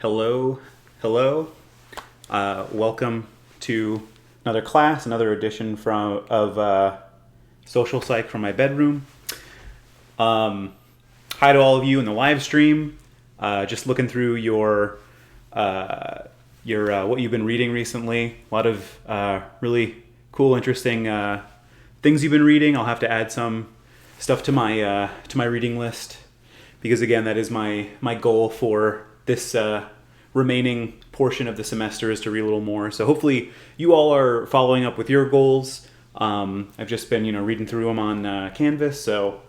Hello, hello. Welcome to another class, another edition of Social Psych from my bedroom. Hi to all of you in the live stream. Just looking through your what you've been reading recently. A lot of really cool, interesting things you've been reading. I'll have to add some stuff to my reading list because again, that is my goal for this remaining portion of the semester is to read a little more. So hopefully you all are following up with your goals. I've just been reading through them on Canvas. So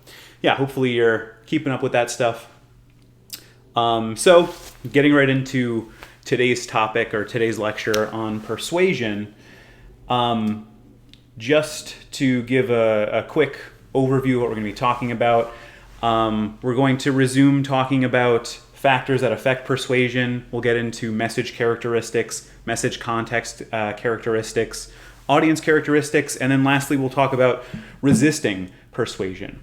yeah, hopefully you're keeping up with that stuff. So getting right into today's topic or today's lecture on persuasion. Just to give a quick overview of what we're going to be talking about. We're going to resume talking about factors that affect persuasion. We'll get into message characteristics, message context characteristics, audience characteristics, and then lastly we'll talk about resisting persuasion.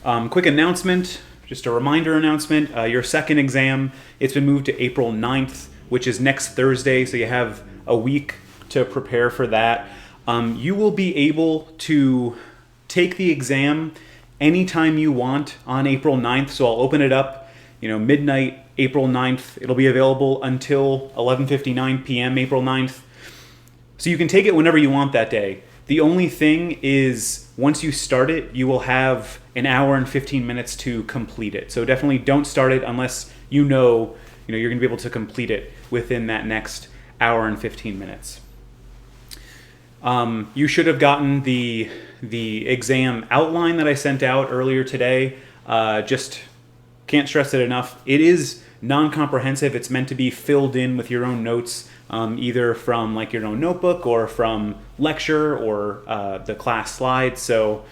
Quick announcement, just a reminder announcement. Your second exam, it's been moved to April 9th, which is next Thursday, so you have a week to prepare for that. You will be able to take the exam anytime you want on April 9th, so I'll open it up midnight, April 9th. It'll be available until 11:59 p.m. April 9th. So you can take it whenever you want that day. The only thing is, once you start it, you will have an hour and 15 minutes to complete it. So definitely don't start it unless you're going to be able to complete it within that next hour and 15 minutes. You should have gotten the exam outline that I sent out earlier today. Just can't stress it enough. It is non-comprehensive. It's meant to be filled in with your own notes, either from your own notebook or from lecture or the class slides. So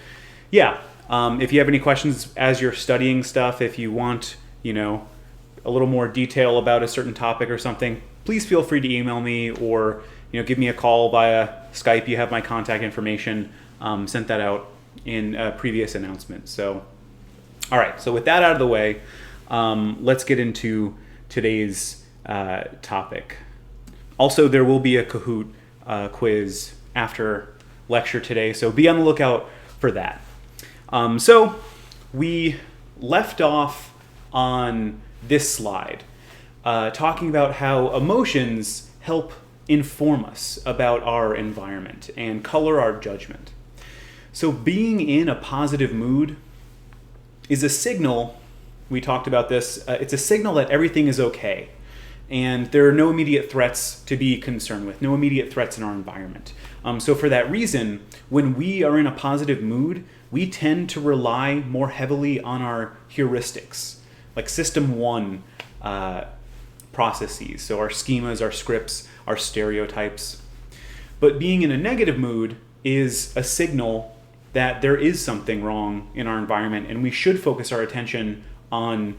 yeah, if you have any questions as you're studying stuff, if you want, a little more detail about a certain topic or something, please feel free to email me or, give me a call via Skype. You have my contact information. Sent that out in a previous announcement. So all right, so with that out of the way, let's get into today's topic. Also, there will be a Kahoot quiz after lecture today, so be on the lookout for that. So we left off on this slide talking about how emotions help inform us about our environment and color our judgment. So being in a positive mood is a signal, we talked about this, it's a signal that everything is okay. And there are no immediate threats to be concerned with, no immediate threats in our environment. So for that reason, when we are in a positive mood, we tend to rely more heavily on our heuristics, like System 1 processes, so our schemas, our scripts, our stereotypes. But being in a negative mood is a signal that there is something wrong in our environment, and we should focus our attention on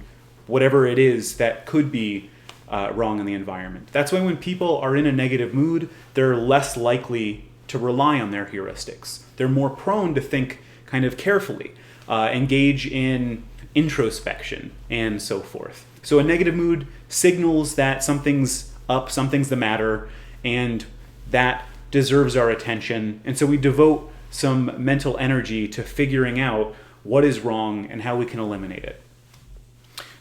whatever it is that could be wrong in the environment. That's why when people are in a negative mood, they're less likely to rely on their heuristics. They're more prone to think kind of carefully, engage in introspection, and so forth. So a negative mood signals that something's up, something's the matter, and that deserves our attention. And so we devote some mental energy to figuring out what is wrong and how we can eliminate it.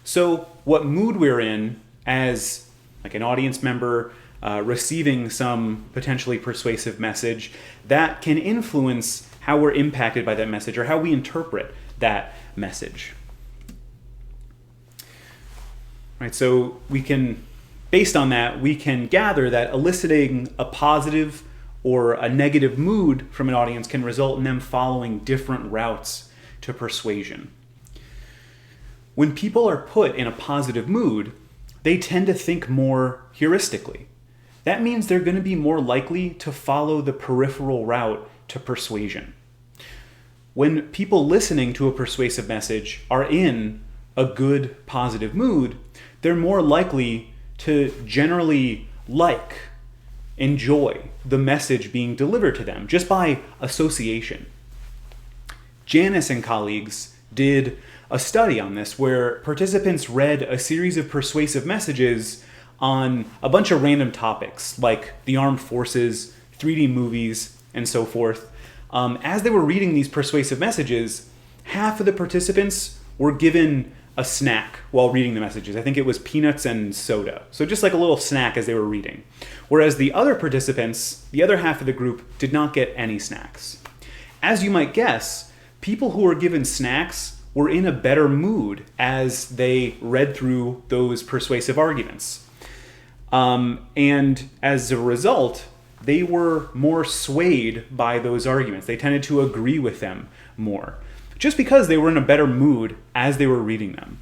So what mood we're in as an audience member receiving some potentially persuasive message, that can influence how we're impacted by that message or how we interpret that message. Right, so based on that, we can gather that eliciting a positive or a negative mood from an audience can result in them following different routes to persuasion. When people are put in a positive mood, they tend to think more heuristically. That means they're going to be more likely to follow the peripheral route to persuasion. When people listening to a persuasive message are in a good, positive mood, they're more likely to generally enjoy the message being delivered to them just by association. Janice and colleagues did a study on this where participants read a series of persuasive messages on a bunch of random topics like the armed forces, 3D movies, and so forth. As they were reading these persuasive messages, half of the participants were given a snack while reading the messages. I think it was peanuts and soda. So just like a little snack as they were reading. Whereas the other participants, the other half of the group, did not get any snacks. As you might guess, people who were given snacks were in a better mood as they read through those persuasive arguments. And as a result, they were more swayed by those arguments. They tended to agree with them more, just because they were in a better mood as they were reading them.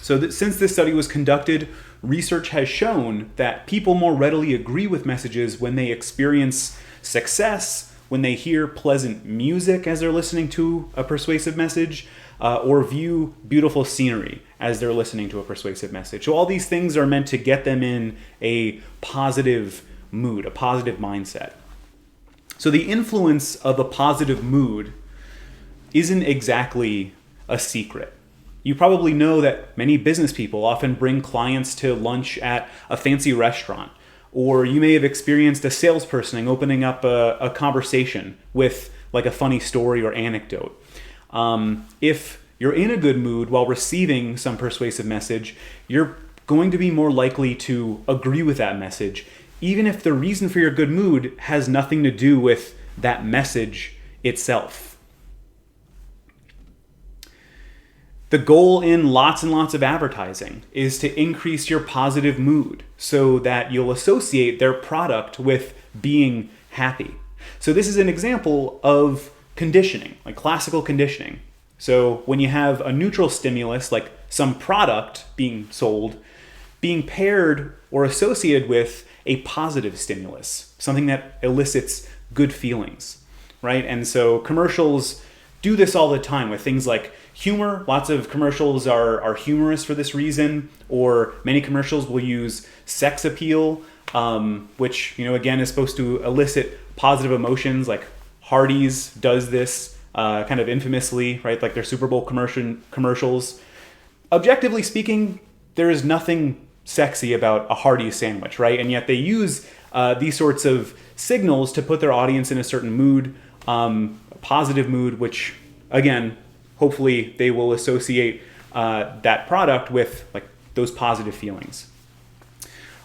So that since this study was conducted, research has shown that people more readily agree with messages when they experience success, when they hear pleasant music as they're listening to a persuasive message, or view beautiful scenery as they're listening to a persuasive message. So all these things are meant to get them in a positive mood, a positive mindset. So the influence of a positive mood isn't exactly a secret. You probably know that many business people often bring clients to lunch at a fancy restaurant, or you may have experienced a salesperson opening up a conversation with like a funny story or anecdote. If you're in a good mood while receiving some persuasive message, you're going to be more likely to agree with that message, even if the reason for your good mood has nothing to do with that message itself. The goal in lots and lots of advertising is to increase your positive mood so that you'll associate their product with being happy. So this is an example of conditioning, like classical conditioning. So when you have a neutral stimulus, like some product being sold, being paired or associated with a positive stimulus, something that elicits good feelings, right? And so commercials do this all the time with things like humor. Lots of commercials are humorous for this reason, or many commercials will use sex appeal, which, again, is supposed to elicit positive emotions. Like Hardee's does this kind of infamously, right? Like their Super Bowl commercials. Objectively speaking, there is nothing sexy about a Hardee's sandwich, right? And yet they use these sorts of signals to put their audience in a certain mood, a positive mood, which, again, hopefully they will associate that product with like those positive feelings.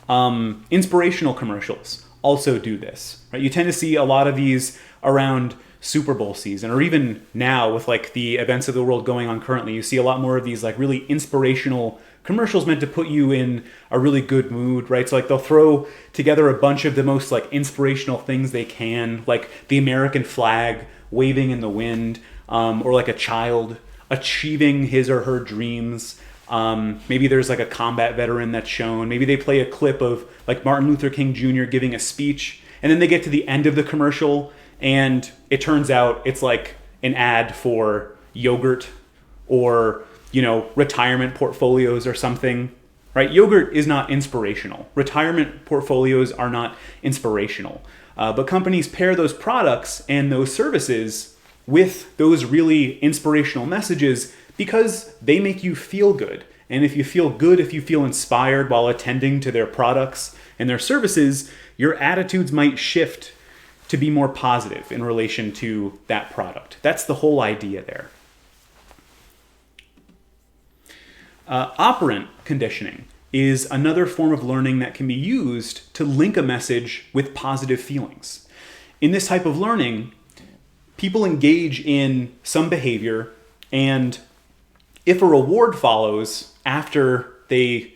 Inspirational commercials also do this, right? You tend to see a lot of these around Super Bowl season, or even now with like the events of the world going on currently. You see a lot more of these like really inspirational commercials meant to put you in a really good mood, right? So like they'll throw together a bunch of the most like inspirational things they can, like the American flag waving in the wind, or like a child achieving his or her dreams. Maybe there's like a combat veteran that's shown. Maybe they play a clip of like Martin Luther King Jr. giving a speech, and then they get to the end of the commercial and it turns out it's like an ad for yogurt or, retirement portfolios or something, right? Yogurt is not inspirational. Retirement portfolios are not inspirational. But companies pair those products and those services with those really inspirational messages because they make you feel good. And if you feel good, if you feel inspired while attending to their products and their services, your attitudes might shift to be more positive in relation to that product. That's the whole idea there. Operant conditioning is another form of learning that can be used to link a message with positive feelings. In this type of learning, people engage in some behavior, and if a reward follows after they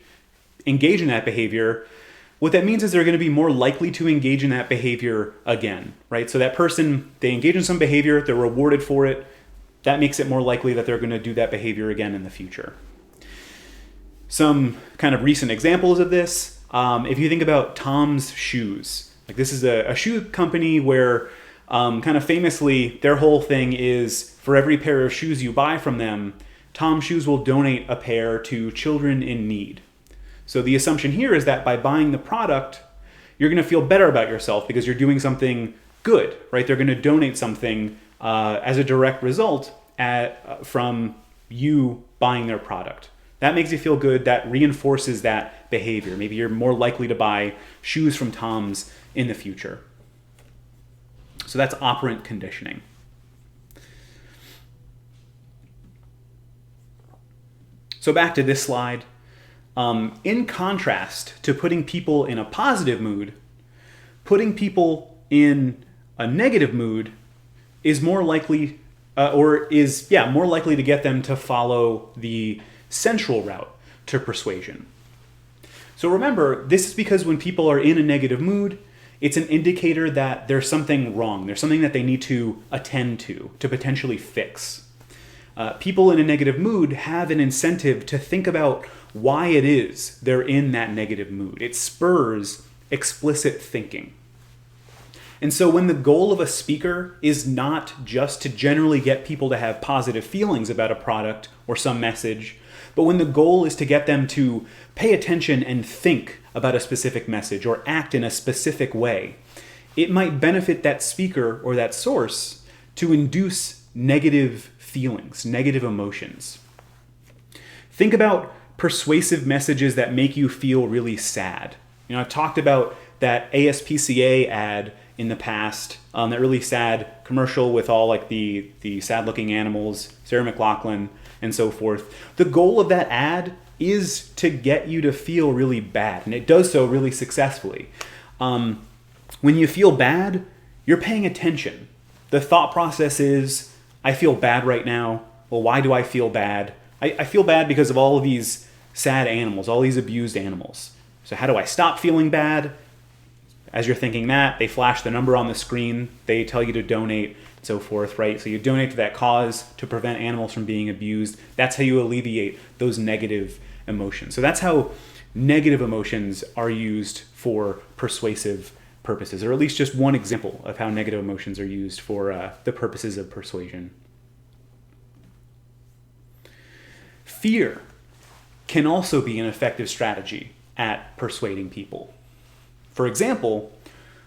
engage in that behavior, what that means is they're going to be more likely to engage in that behavior again, right? So that person, they engage in some behavior, they're rewarded for it. That makes it more likely that they're going to do that behavior again in the future. Some kind of recent examples of this, if you think about Tom's Shoes, like this is a shoe company where kind of famously their whole thing is for every pair of shoes you buy from them, Tom's Shoes will donate a pair to children in need. So the assumption here is that by buying the product, you're going to feel better about yourself because you're doing something good, right? They're going to donate something as a direct result from you buying their product. That makes you feel good. That reinforces that behavior. Maybe you're more likely to buy shoes from Tom's in the future. So that's operant conditioning. So back to this slide. In contrast to putting people in a positive mood, putting people in a negative mood is more likely, more likely to get them to follow the central route to persuasion. So remember, this is because when people are in a negative mood, it's an indicator that there's something wrong. There's something that they need to attend to potentially fix. People in a negative mood have an incentive to think about why it is they're in that negative mood. It spurs explicit thinking. And so when the goal of a speaker is not just to generally get people to have positive feelings about a product or some message, but when the goal is to get them to pay attention and think about a specific message or act in a specific way, it might benefit that speaker or that source to induce negative feelings, negative emotions. Think about persuasive messages that make you feel really sad. I've talked about that ASPCA ad in the past, that really sad commercial with all like the sad-looking animals, Sarah McLachlan, and so forth. The goal of that ad is to get you to feel really bad, and it does so really successfully. When you feel bad, you're paying attention. The thought process is, I feel bad right now. Well, why do I feel bad? I feel bad because of all of these sad animals, all these abused animals. So how do I stop feeling bad? As you're thinking that, they flash the number on the screen. They tell you to donate, and so forth, right? So you donate to that cause to prevent animals from being abused. That's how you alleviate those negative emotions. So that's how negative emotions are used for persuasive purposes, or at least just one example of how negative emotions are used for the purposes of persuasion. Fear can also be an effective strategy at persuading people. For example,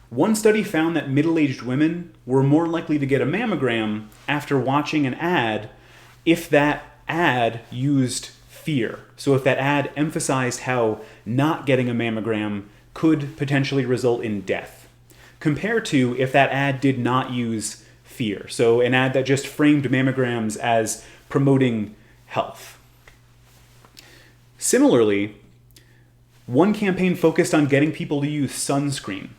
one study found that middle-aged women were more likely to get a mammogram after watching an ad if that ad used fear. So if that ad emphasized how not getting a mammogram could potentially result in death, compared to if that ad did not use fear. So an ad that just framed mammograms as promoting health. Similarly, one campaign focused on getting people to use sunscreen.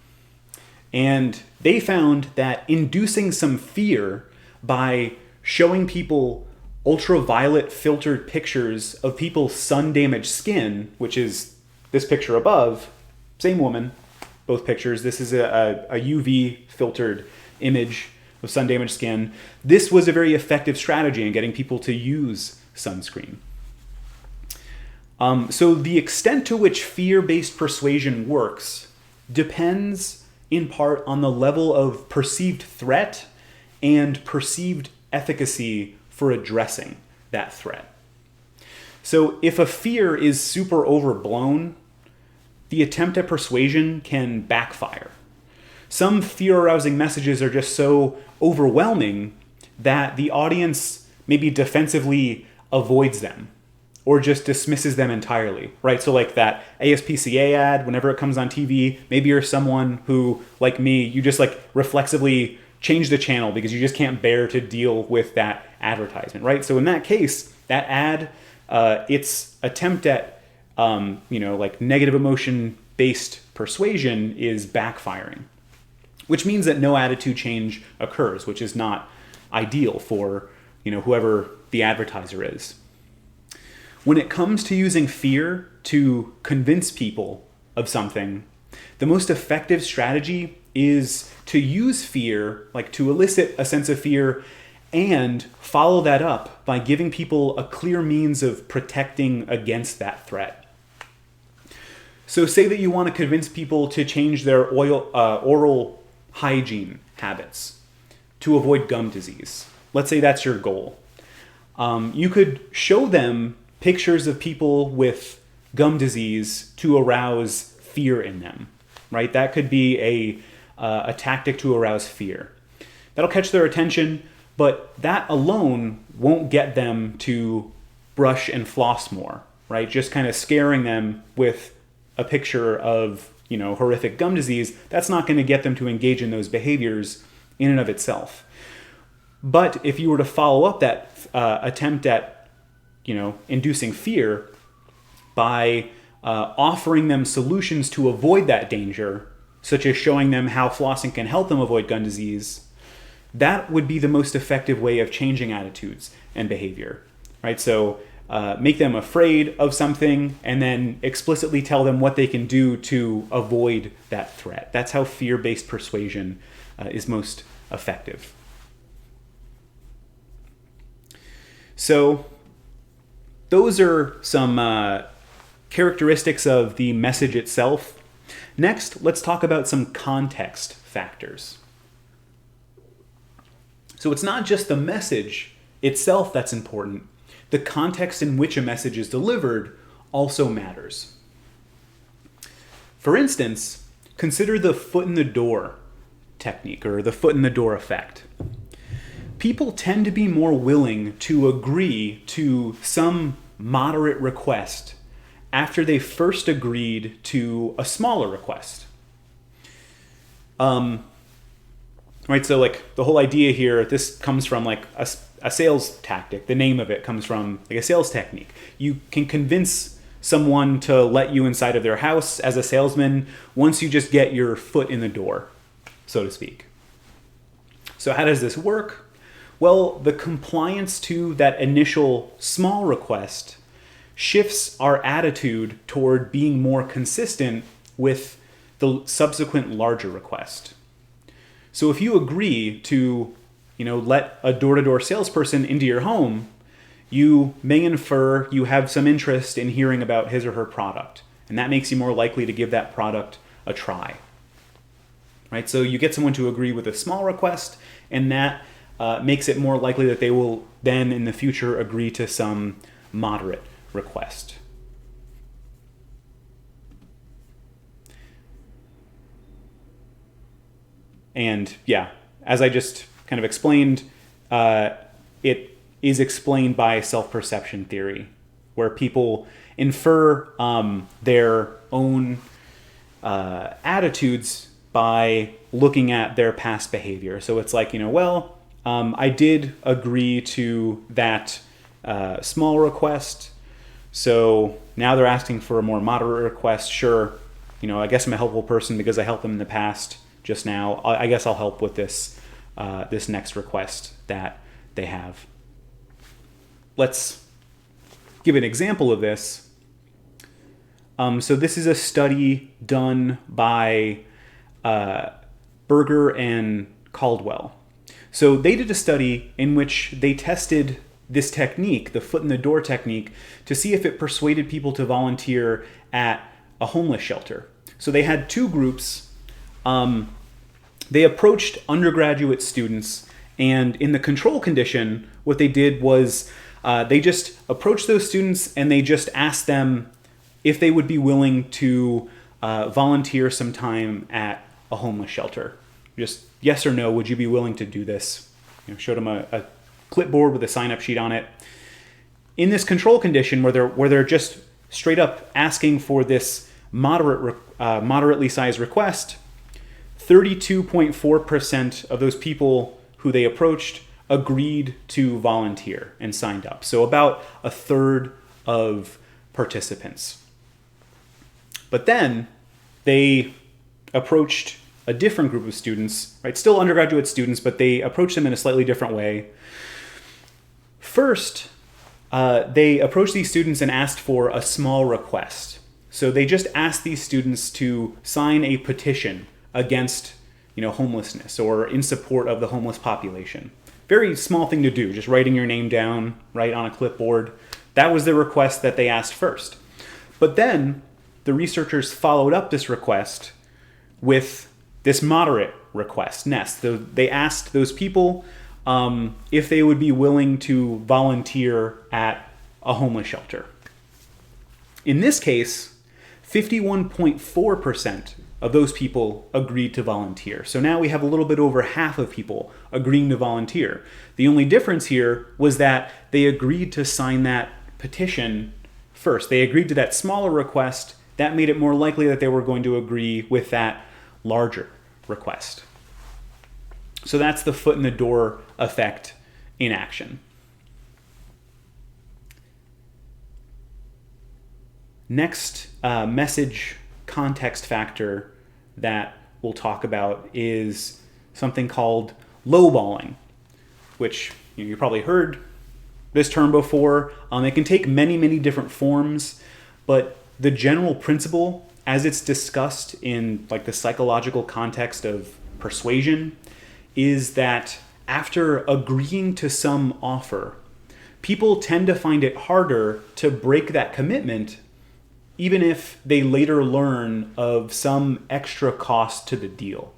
And they found that inducing some fear by showing people ultraviolet filtered pictures of people's sun-damaged skin, which is this picture above, same woman, both pictures. This is a UV filtered image of sun-damaged skin. This was a very effective strategy in getting people to use sunscreen. So the extent to which fear-based persuasion works depends in part on the level of perceived threat and perceived efficacy for addressing that threat. So if a fear is super overblown, the attempt at persuasion can backfire. Some fear-arousing messages are just so overwhelming that the audience maybe defensively avoids them or just dismisses them entirely, right? So like that ASPCA ad, whenever it comes on TV, maybe you're someone who, like me, you just like reflexively change the channel because you just can't bear to deal with that advertisement, right? So in that case, that ad, its attempt at, like negative emotion-based persuasion is backfiring, which means that no attitude change occurs, which is not ideal for, whoever the advertiser is. When it comes to using fear to convince people of something, the most effective strategy is to use fear, like to elicit a sense of fear, and follow that up by giving people a clear means of protecting against that threat. So say that you want to convince people to change their oral hygiene habits to avoid gum disease. Let's say that's your goal. You could show them pictures of people with gum disease to arouse fear in them, right? That could be a tactic to arouse fear. That'll catch their attention, but that alone won't get them to brush and floss more, right? Just kind of scaring them with a picture of, horrific gum disease, that's not going to get them to engage in those behaviors in and of itself. But if you were to follow up that attempt at, inducing fear by offering them solutions to avoid that danger, such as showing them how flossing can help them avoid gum disease, that would be the most effective way of changing attitudes and behavior, right? So make them afraid of something and then explicitly tell them what they can do to avoid that threat. That's how fear-based persuasion is most effective. So those are some characteristics of the message itself. Next, let's talk about some context factors. So it's not just the message itself that's important. The context in which a message is delivered also matters. For instance, consider the foot in the door technique, or the foot in the door effect. People tend to be more willing to agree to some moderate request after they first agreed to a smaller request. Right, so like the whole idea here, this comes from like a sales tactic. The name of it comes from like a sales technique. You can convince someone to let you inside of their house as a salesman once you just get your foot in the door, so to speak. So how does this work? Well, the compliance to that initial small request shifts our attitude toward being more consistent with the subsequent larger request. So if you agree to, let a door-to-door salesperson into your home, you may infer you have some interest in hearing about his or her product, and that makes you more likely to give that product a try. Right? So you get someone to agree with a small request, and that makes it more likely that they will then in the future agree to some moderate request. And yeah, as I just kind of explained, it is explained by self-perception theory, where people infer their own attitudes by looking at their past behavior. So it's like, I did agree to that small request, so now they're asking for a more moderate request. Sure, I guess I'm a helpful person because I helped them in the past. Just now, I guess I'll help with this this next request that they have. Let's give an example of this. So this is a study done by Berger and Caldwell. So they did a study in which they tested this technique, the foot in the door technique, to see if it persuaded people to volunteer at a homeless shelter. So they had two groups. They approached undergraduate students, and in the control condition, what they did was they just approached those students and they just asked them if they would be willing to volunteer some time at a homeless shelter. Just yes or no, would you be willing to do this? Showed them a clipboard with a sign-up sheet on it. In this control condition, where they're just straight up asking for this moderately sized request, 32.4% of those people who they approached agreed to volunteer and signed up. So about a third of participants. But then they approached a different group of students, right? Still undergraduate students, but they approached them in a slightly different way. First, they approached these students and asked for a small request. So they just asked these students to sign a petition against, homelessness or in support of the homeless population. Very small thing to do, just writing your name down, right, on a clipboard. That was the request that they asked first. But then the researchers followed up this request with this moderate request next. They asked those people if they would be willing to volunteer at a homeless shelter. In this case, 51.4% of those people agreed to volunteer. So now we have a little bit over half of people agreeing to volunteer. The only difference here was that they agreed to sign that petition first. They agreed to that smaller request. That made it more likely that they were going to agree with that larger request. So that's the foot in the door effect in action. Next message context factor that we'll talk about is something called lowballing, which you probably heard this term before. It can take many, many different forms, but the general principle, as it's discussed in like the psychological context of persuasion, is that after agreeing to some offer, people tend to find it harder to break that commitment, even if they later learn of some extra cost to the deal.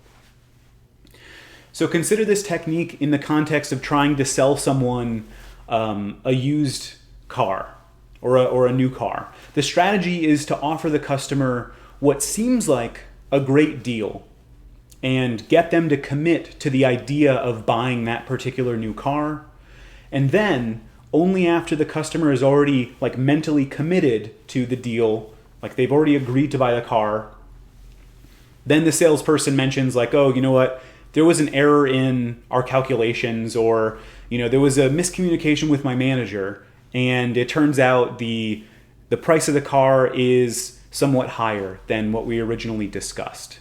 So consider this technique in the context of trying to sell someone a used car or a new car. The strategy is to offer the customer what seems like a great deal and get them to commit to the idea of buying that particular new car. And then only after the customer is already like mentally committed to the deal, like they've already agreed to buy the car, then the salesperson mentions like, oh, you know what, there was an error in our calculations, or there was a miscommunication with my manager, and it turns out the price of the car is somewhat higher than what we originally discussed.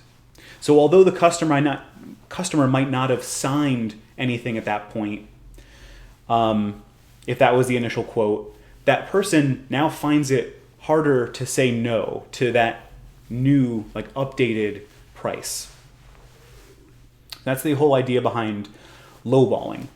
So although the customer might not have signed anything at that point, if that was the initial quote, that person now finds it harder to say no to that new, like updated price. That's the whole idea behind lowballing.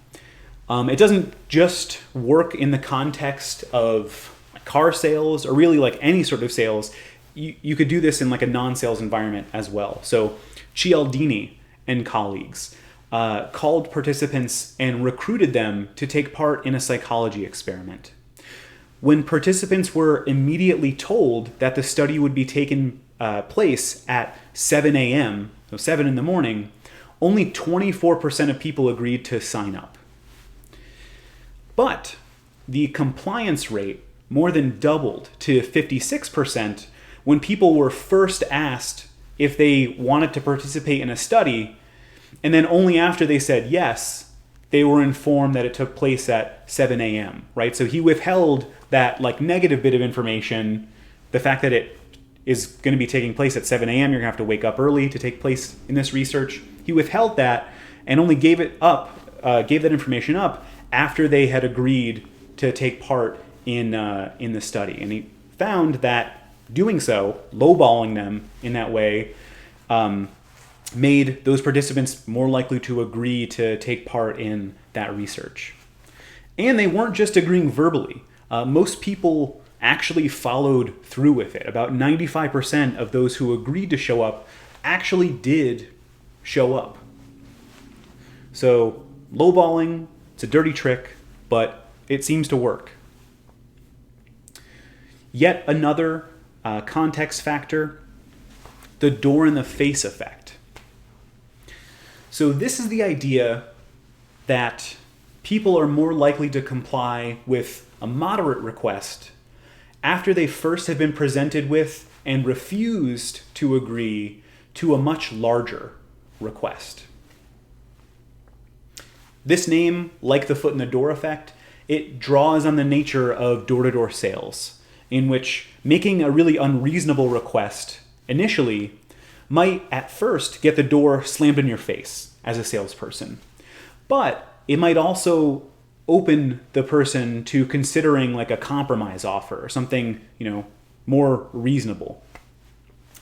It doesn't just work in the context of car sales or really like any sort of sales. You could do this in like a non-sales environment as well. So Cialdini and colleagues called participants and recruited them to take part in a psychology experiment. When participants were immediately told that the study would be taking place at 7 a.m., so 7 in the morning, only 24% of people agreed to sign up. But the compliance rate more than doubled to 56% when people were first asked if they wanted to participate in a study, and then only after they said yes, they were informed that it took place at 7 a.m., right? So he withheld that like negative bit of information, the fact that it is going to be taking place at 7 a.m., you're going to have to wake up early to take place in this research. He withheld that and only gave that information up after they had agreed to take part in the study. And he found that doing so, lowballing them in that way, made those participants more likely to agree to take part in that research. And they weren't just agreeing verbally. Most people actually followed through with it. About 95% of those who agreed to show up actually did show up. So lowballing, it's a dirty trick, but it seems to work. Yet another context factor, the door in the face effect. So this is the idea that people are more likely to comply with a moderate request after they first have been presented with and refused to agree to a much larger request. This name, like the foot in the door effect, it draws on the nature of door-to-door sales, in which making a really unreasonable request initially might at first get the door slammed in your face as a salesperson. But it might also open the person to considering like a compromise offer or something, more reasonable.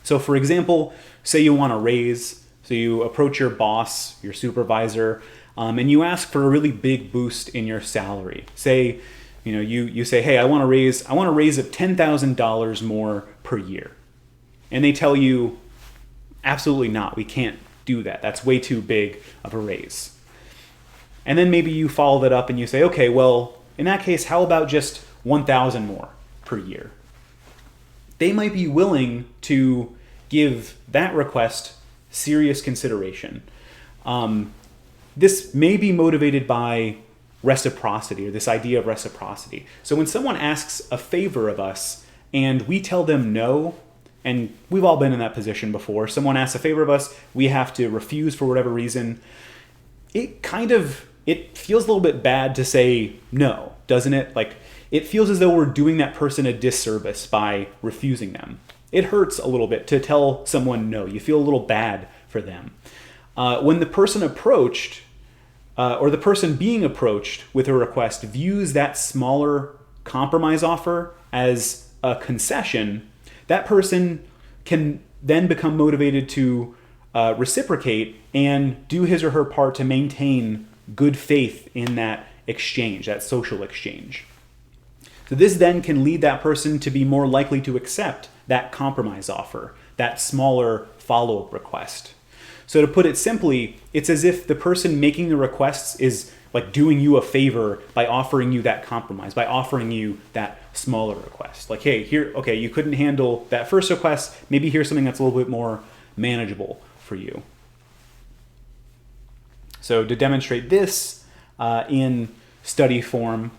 So for example, say you want a raise, so you approach your boss, your supervisor, and you ask for a really big boost in your salary. Say, you say, hey, I want a raise of $10,000 more per year. And they tell you, absolutely not, we can't do that. That's way too big of a raise. And then maybe you follow that up and you say, okay, well, in that case, how about just 1,000 more per year? They might be willing to give that request serious consideration. This may be motivated by reciprocity, or this idea of reciprocity. So when someone asks a favor of us and we tell them no, and we've all been in that position before. Someone asks a favor of us, we have to refuse for whatever reason. It feels a little bit bad to say no, doesn't it? Like, it feels as though we're doing that person a disservice by refusing them. It hurts a little bit to tell someone no. You feel a little bad for them. When the person approached, or the person being approached with a request views that smaller compromise offer as a concession, that person can then become motivated to reciprocate and do his or her part to maintain good faith in that exchange, that social exchange. So this then can lead that person to be more likely to accept that compromise offer, that smaller follow-up request. So to put it simply, it's as if the person making the requests is like doing you a favor by offering you that compromise, by offering you that smaller request. Like, hey, here, okay, you couldn't handle that first request, maybe here's something that's a little bit more manageable for you. So to demonstrate this in study form,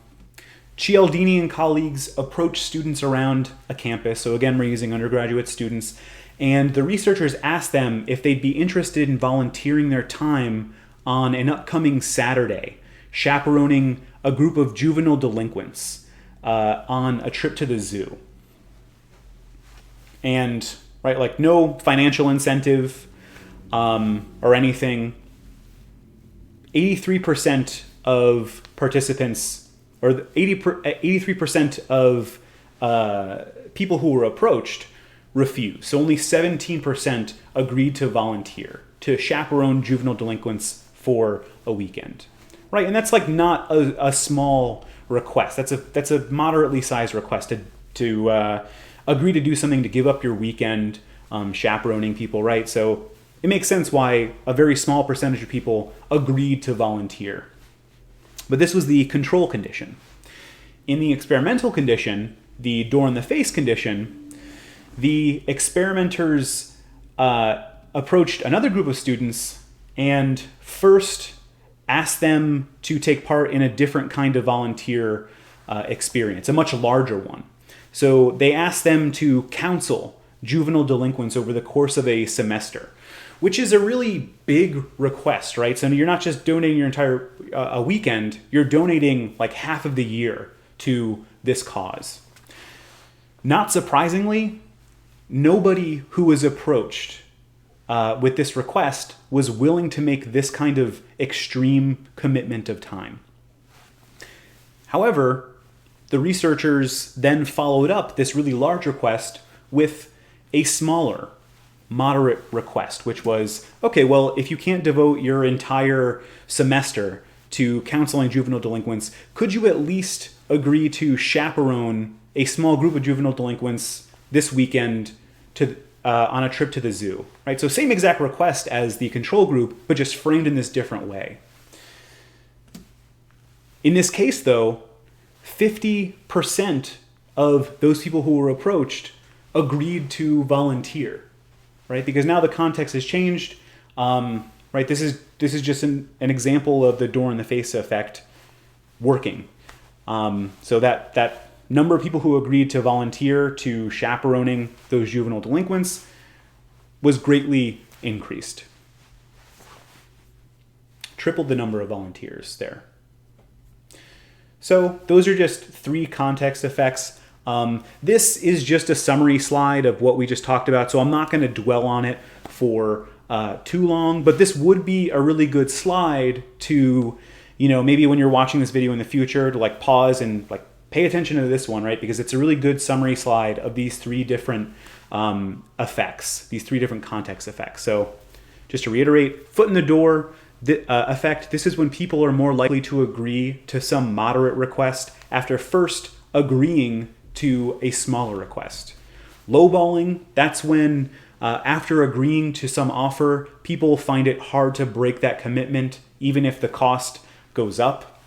Cialdini and colleagues approached students around a campus. So again, we're using undergraduate students. And the researchers asked them if they'd be interested in volunteering their time on an upcoming Saturday, chaperoning a group of juvenile delinquents on a trip to the zoo. And, right, like no financial incentive or anything. 83% of participants, or 83% of people who were approached refused. So only 17% agreed to volunteer, to chaperone juvenile delinquents for a weekend. Right, and that's like not a small request. That's a moderately sized request to agree to do something, to give up your weekend chaperoning people, right? So it makes sense why a very small percentage of people agreed to volunteer. But this was the control condition. In the experimental condition, the door-in-the-face condition, the experimenters approached another group of students and first asked them to take part in a different kind of volunteer experience, a much larger one. So they asked them to counsel juvenile delinquents over the course of a semester, which is a really big request, right? So you're not just donating your entire a weekend, you're donating like half of the year to this cause. Not surprisingly, nobody who was approached with this request was willing to make this kind of extreme commitment of time. However, the researchers then followed up this really large request with a smaller, moderate request, which was, okay, well, if you can't devote your entire semester to counseling juvenile delinquents, could you at least agree to chaperone a small group of juvenile delinquents this weekend to on a trip to the zoo, right? So same exact request as the control group, but just framed in this different way. In this case, though, 50% of those people who were approached agreed to volunteer, right? Because now the context has changed, right? This is just an example of the door-in-the-face effect working. So that number of people who agreed to volunteer to chaperoning those juvenile delinquents was greatly increased. Tripled the number of volunteers there. So those are just 3 context effects. This is just a summary slide of what we just talked about, so I'm not going to dwell on it for too long, but this would be a really good slide to, maybe when you're watching this video in the future, to like pause and like pay attention to this one, right? Because it's a really good summary slide of these 3 different effects, these 3 different context effects. So just to reiterate, foot in the door effect, this is when people are more likely to agree to some moderate request after first agreeing to a smaller request. Lowballing, that's when after agreeing to some offer, people find it hard to break that commitment, even if the cost goes up.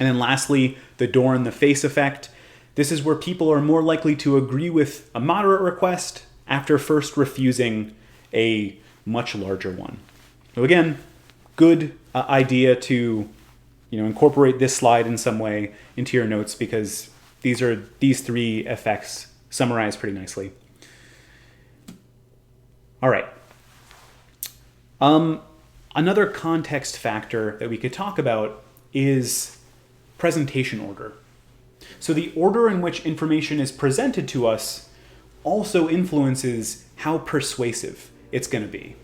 And then lastly, the door-in-the-face effect. This is where people are more likely to agree with a moderate request after first refusing a much larger one. So again, good idea to incorporate this slide in some way into your notes, because these 3 effects summarized pretty nicely. All right. Another context factor that we could talk about is presentation order. So the order in which information is presented to us also influences how persuasive it's going to be.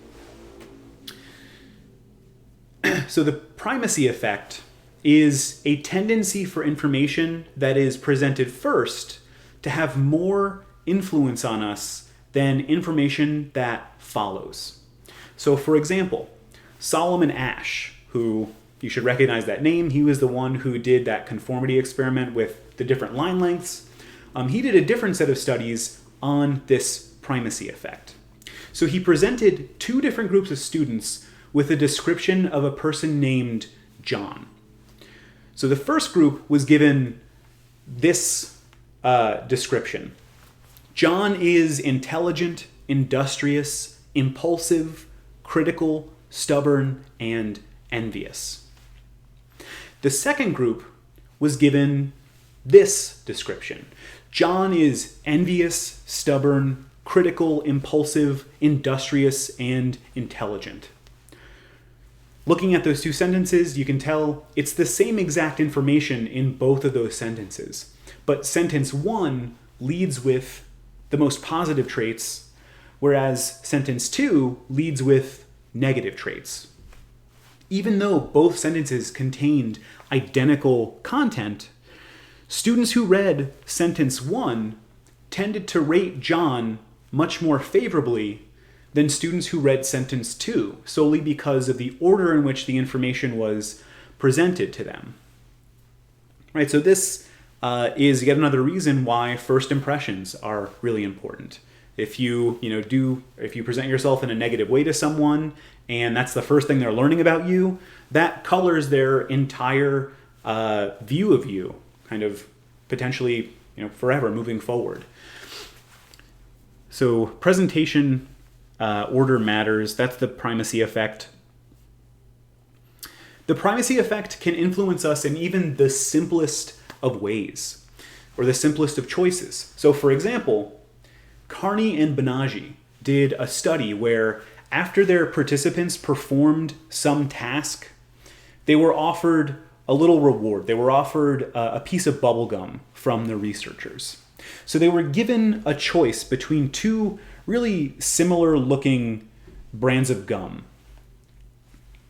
So the primacy effect is a tendency for information that is presented first to have more influence on us than information that follows. So for example, Solomon Asch, who you should recognize that name, he was the one who did that conformity experiment with the different line lengths. He did a different set of studies on this primacy effect. So he presented two different groups of students with a description of a person named John. So the first group was given this description. John is intelligent, industrious, impulsive, critical, stubborn, and envious. The second group was given this description. John is envious, stubborn, critical, impulsive, industrious, and intelligent. Looking at those two sentences, you can tell it's the same exact information in both of those sentences. But sentence 1 leads with the most positive traits, whereas sentence 2 leads with negative traits. Even though both sentences contained identical content, students who read sentence 1 tended to rate John much more favorably than students who read sentence 2, solely because of the order in which the information was presented to them. Right, so this is yet another reason why first impressions are really important. If you present yourself in a negative way to someone, and that's the first thing they're learning about you, that colors their entire view of you, kind of potentially, forever moving forward. So presentation order matters. That's the primacy effect. The primacy effect can influence us in even the simplest of ways, or the simplest of choices. So for example, Carney and Banaji did a study where after their participants performed some task, they were offered a little reward. They were offered a piece of bubble gum from the researchers. So they were given a choice between two really similar looking brands of gum.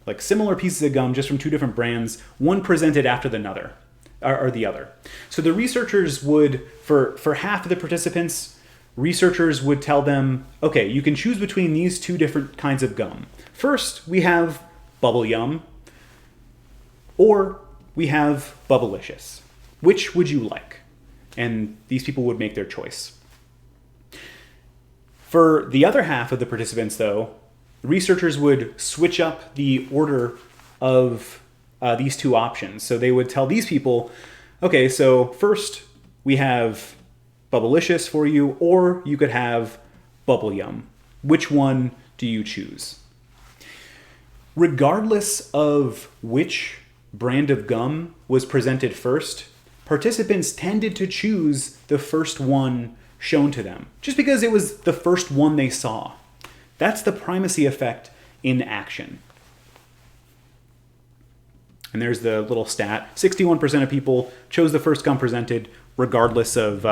Like similar pieces of gum, just from two different brands, one presented after the other. So the researchers would, for half of the participants, researchers would tell them, okay, you can choose between these two different kinds of gum. First, we have Bubble Yum, or we have Bubblicious. Which would you like? And these people would make their choice. For the other half of the participants, though, researchers would switch up the order of these two options. So they would tell these people, okay, so first we have Bubblicious for you, or you could have Bubble Yum. Which one do you choose? Regardless of which brand of gum was presented first, participants tended to choose the first one shown to them, just because it was the first one they saw. That's the primacy effect in action. And there's the little stat. 61% of people chose the first gum presented, regardless of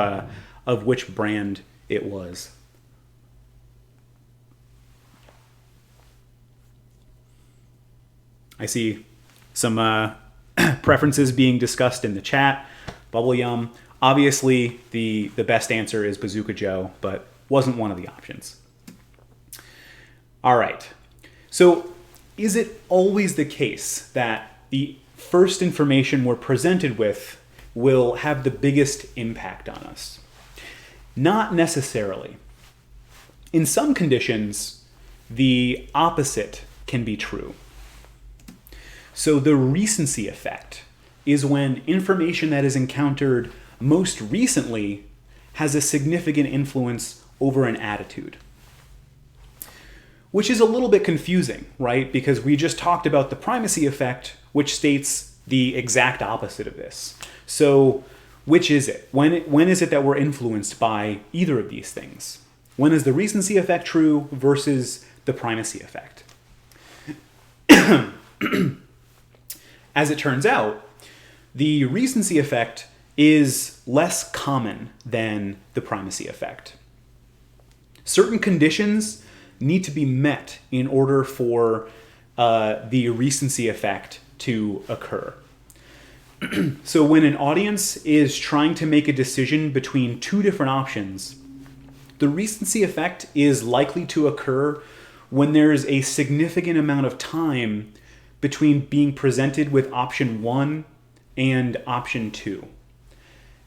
which brand it was. I see some preferences being discussed in the chat. Bubble Yum. Obviously, the best answer is Bazooka Joe, but wasn't one of the options. All right. So is it always the case that the first information we're presented with will have the biggest impact on us? Not necessarily. In some conditions, the opposite can be true. So the recency effect is when information that is encountered most recently has a significant influence over an attitude. Which is a little bit confusing, right? Because we just talked about the primacy effect, which states the exact opposite of this. So Which is it? When is it that we're influenced by either of these things? When is the recency effect true versus the primacy effect? As it turns out, the recency effect is less common than the primacy effect. Certain conditions need to be met in order for the recency effect to occur. So when an audience is trying to make a decision between two different options, the recency effect is likely to occur when there's a significant amount of time between being presented with option 1 and option 2.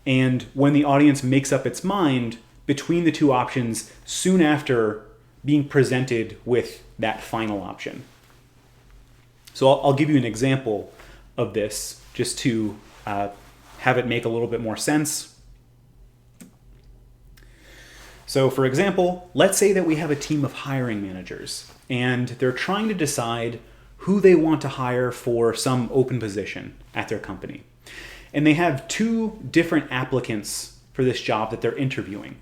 And when the audience makes up its mind between the two options soon after being presented with that final option. So I'll give you an example of this just to have it make a little bit more sense. So for example, let's say that we have a team of hiring managers and they're trying to decide who they want to hire for some open position at their company. And they have two different applicants for this job that they're interviewing.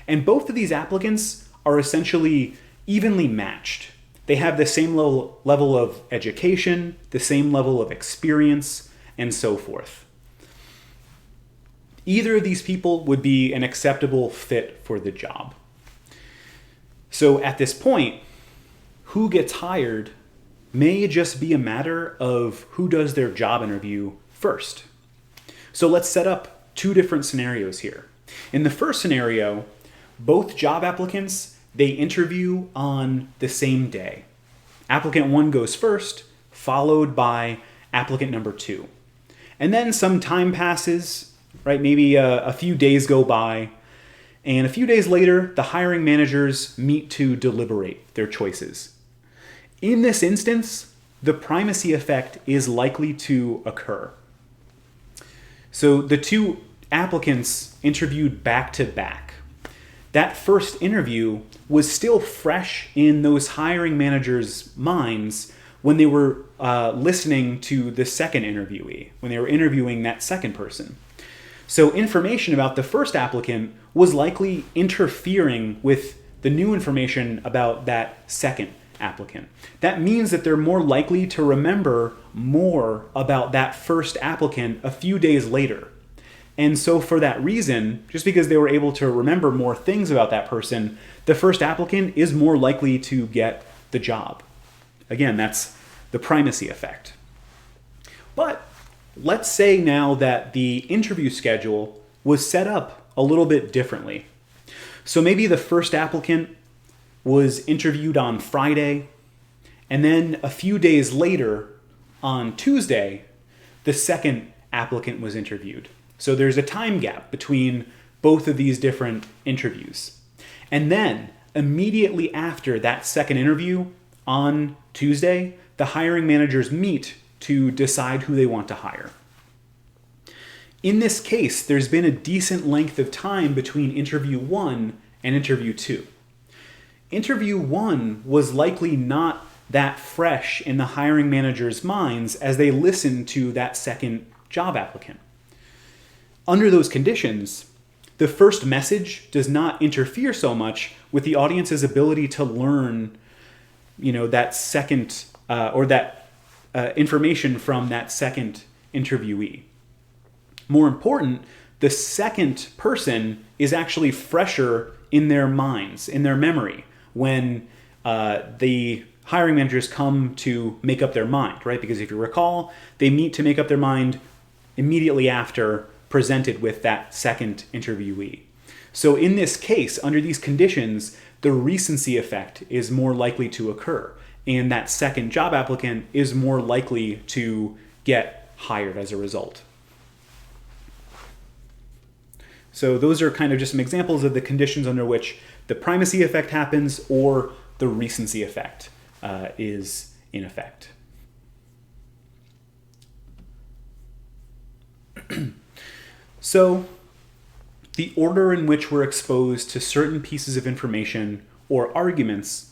And both of these applicants are essentially evenly matched. They have the same level of education, the same level of experience, and so forth. Either of these people would be an acceptable fit for the job. So at this point, who gets hired may just be a matter of who does their job interview first. So let's set up two different scenarios here. In the first scenario, both job applicants, they interview on the same day. Applicant 1 goes first, followed by applicant number 2. And then some time passes, right? Maybe a few days go by, and a few days later, the hiring managers meet to deliberate their choices. In this instance, the primacy effect is likely to occur. So the two applicants interviewed back to back. That first interview was still fresh in those hiring managers' minds when they were listening to the second interviewee, when they were interviewing that second person. So information about the first applicant was likely interfering with the new information about that second applicant. That means that they're more likely to remember more about that first applicant a few days later. And so for that reason, just because they were able to remember more things about that person, the first applicant is more likely to get the job. Again, that's the primacy effect. But let's say now that the interview schedule was set up a little bit differently. So maybe the first applicant was interviewed on Friday, and then a few days later, on Tuesday, the second applicant was interviewed. So there's a time gap between both of these different interviews. And then, immediately after that second interview on Tuesday, the hiring managers meet to decide who they want to hire. In this case, there's been a decent length of time between interview 1 and interview 2. Interview 1 was likely not that fresh in the hiring managers' minds as they listened to that second job applicant. Under those conditions, the first message does not interfere so much with the audience's ability to learn, that second information from that second interviewee. More important, the second person is actually fresher in their minds, in their memory, when the hiring managers come to make up their mind, right? Because if you recall, they meet to make up their mind immediately after presented with that second interviewee. So in this case, under these conditions, the recency effect is more likely to occur, and that second job applicant is more likely to get hired as a result. So those are kind of just some examples of the conditions under which the primacy effect happens or the recency effect is in effect. So the order in which we're exposed to certain pieces of information or arguments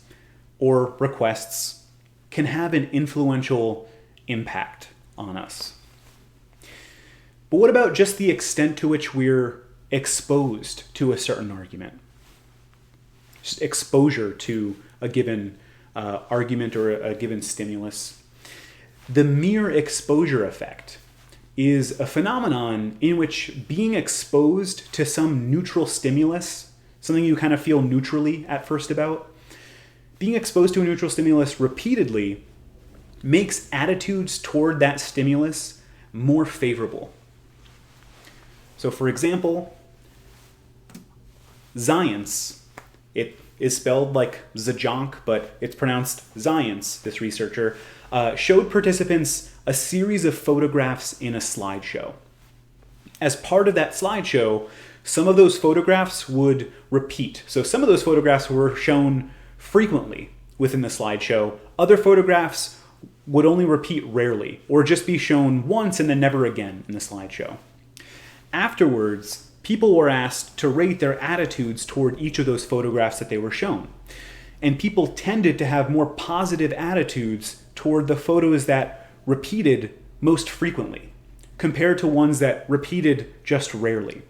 or requests can have an influential impact on us. But what about just the extent to which we're exposed to a certain argument? Just exposure to a given argument or a given stimulus. The mere exposure effect is a phenomenon in which being exposed to some neutral stimulus, something you kind of feel neutrally at first about, being exposed to a neutral stimulus repeatedly makes attitudes toward that stimulus more favorable. So for example, science, it is spelled like zajonk, but it's pronounced science, this researcher, showed participants a series of photographs in a slideshow. As part of that slideshow, some of those photographs would repeat. So some of those photographs were shown frequently within the slideshow. Other photographs would only repeat rarely, or just be shown once and then never again in the slideshow. Afterwards, people were asked to rate their attitudes toward each of those photographs that they were shown. And people tended to have more positive attitudes toward the photos that repeated most frequently, compared to ones that repeated just rarely.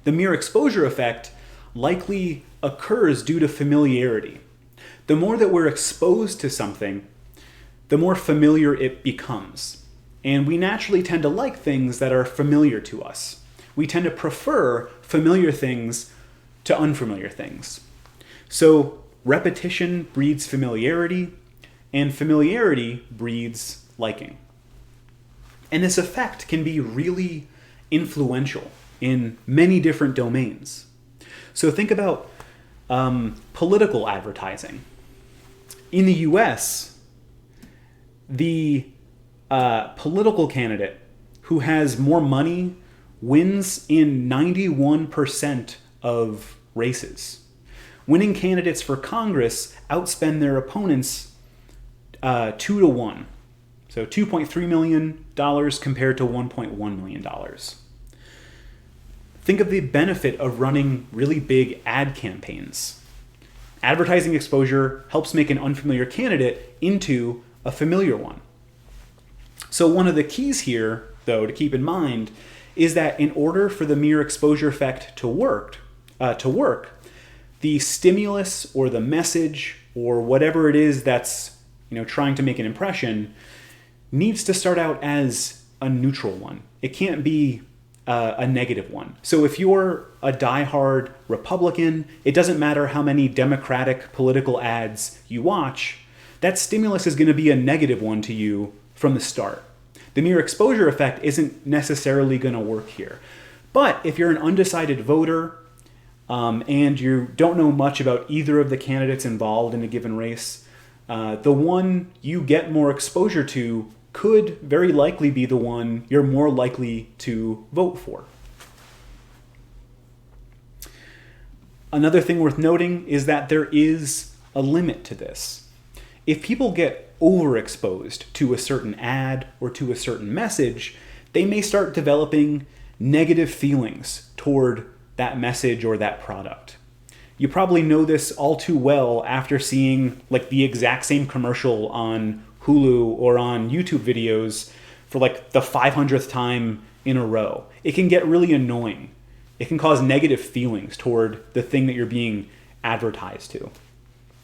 The mere exposure effect likely occurs due to familiarity. The more that we're exposed to something, the more familiar it becomes. And we naturally tend to like things that are familiar to us. We tend to prefer familiar things to unfamiliar things. So repetition breeds familiarity, and familiarity breeds liking. And this effect can be really influential in many different domains. So think about political advertising. In the US, the political candidate who has more money wins in 91% of races. Winning candidates for Congress outspend their opponents 2-1. So $2.3 million compared to $1.1 million. Think of the benefit of running really big ad campaigns. Advertising exposure helps make an unfamiliar candidate into a familiar one. So one of the keys here, though, to keep in mind is that in order for the mere exposure effect to work, the stimulus or the message or whatever it is that's trying to make an impression needs to start out as a neutral one. It can't be a negative one. So if you're a diehard Republican, it doesn't matter how many Democratic political ads you watch, that stimulus is going to be a negative one to you from the start. The mere exposure effect isn't necessarily going to work here. But if you're an undecided voter and you don't know much about either of the candidates involved in a given race, the one you get more exposure to could very likely be the one you're more likely to vote for. Another thing worth noting is that there is a limit to this. If people get overexposed to a certain ad or to a certain message, they may start developing negative feelings toward that message or that product. You probably know this all too well after seeing the exact same commercial on Hulu or on YouTube videos for the 500th time in a row. It can get really annoying. It can cause negative feelings toward the thing that you're being advertised to.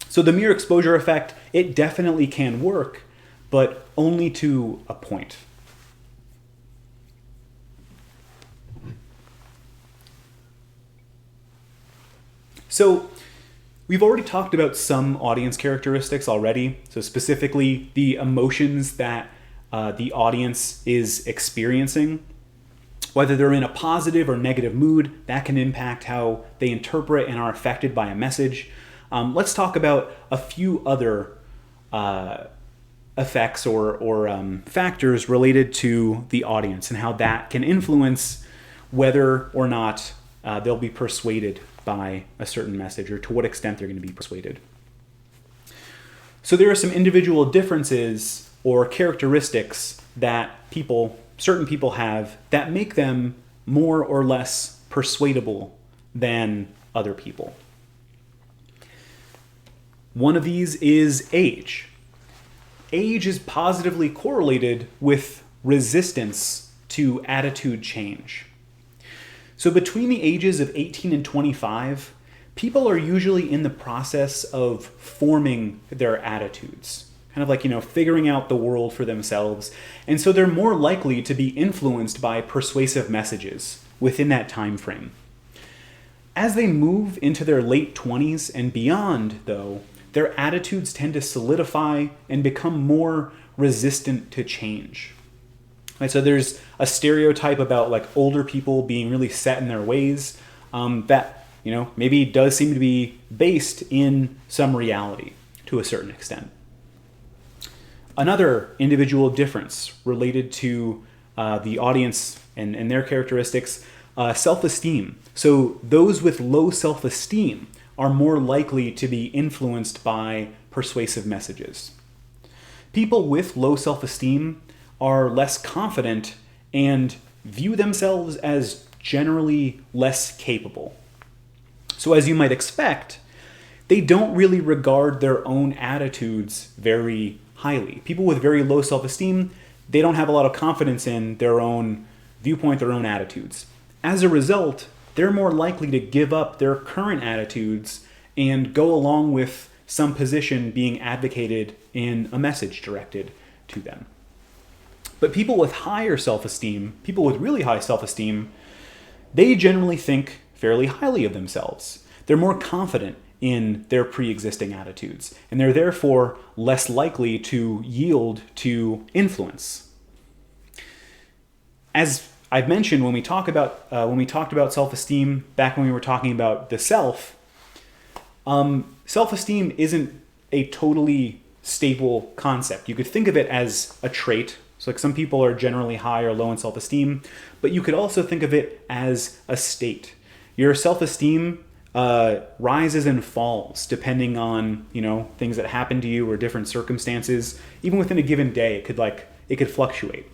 So the mere exposure effect, it definitely can work, but only to a point. So we've already talked about some audience characteristics already. So specifically the emotions that the audience is experiencing. Whether they're in a positive or negative mood, that can impact how they interpret and are affected by a message. Let's talk about a few other effects or factors related to the audience and how that can influence whether or not they'll be persuaded by a certain message or to what extent they're going to be persuaded. So there are some individual differences or characteristics that certain people have that make them more or less persuadable than other people. One of these is age. Age is positively correlated with resistance to attitude change. So between the ages of 18 and 25, people are usually in the process of forming their attitudes, kind of like, figuring out the world for themselves. And so they're more likely to be influenced by persuasive messages within that time frame. As they move into their late 20s and beyond, though, their attitudes tend to solidify and become more resistant to change. Right, so there's a stereotype about like older people being really set in their ways that maybe does seem to be based in some reality to a certain extent. Another individual difference related to the audience and their characteristics, self-esteem. So those with low self-esteem are more likely to be influenced by persuasive messages. People with low self-esteem are less confident and view themselves as generally less capable. So as you might expect, they don't really regard their own attitudes very highly. People with very low self-esteem, they don't have a lot of confidence in their own viewpoint, their own attitudes. As a result, they're more likely to give up their current attitudes and go along with some position being advocated in a message directed to them. But people with higher self-esteem, people with really high self-esteem, they generally think fairly highly of themselves. They're more confident in their pre-existing attitudes, and they're therefore less likely to yield to influence. As I've mentioned, when we talked about self-esteem back when we were talking about the self, self-esteem isn't a totally stable concept. You could think of it as a trait. So like some people are generally high or low in self-esteem, but you could also think of it as a state. Your self-esteem rises and falls depending on things that happen to you or different circumstances. Even within a given day, it could fluctuate.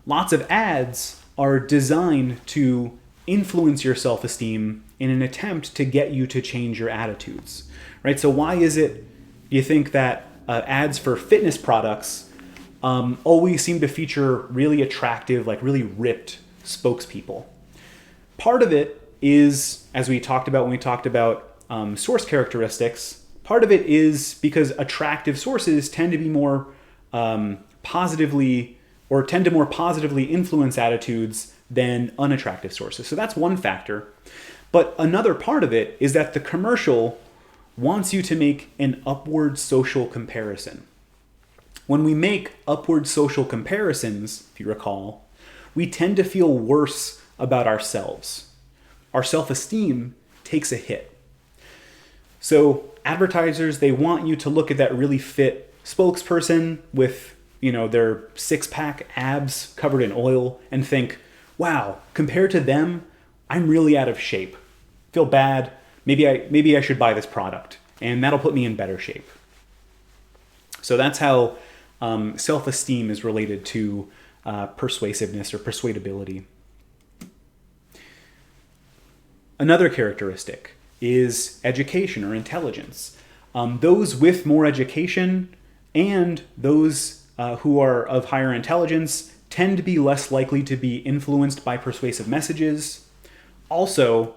Lots of ads are designed to influence your self-esteem in an attempt to get you to change your attitudes, right? So why is it you think that ads for fitness products always seem to feature really attractive, like really ripped spokespeople? Part of it is, as we talked about when we talked about source characteristics, part of it is because attractive sources tend to be more positively influence attitudes than unattractive sources. So that's one factor. But another part of it is that the commercial wants you to make an upward social comparison. When we make upward social comparisons, if you recall, we tend to feel worse about ourselves. Our self-esteem takes a hit. So advertisers, they want you to look at that really fit spokesperson with their six-pack abs covered in oil and think, wow, compared to them, I'm really out of shape. Feel bad. Maybe I should buy this product, and that'll put me in better shape. So that's how self-esteem is related to persuasiveness or persuadability. Another characteristic is education or intelligence. Those with more education and those who are of higher intelligence tend to be less likely to be influenced by persuasive messages. Also,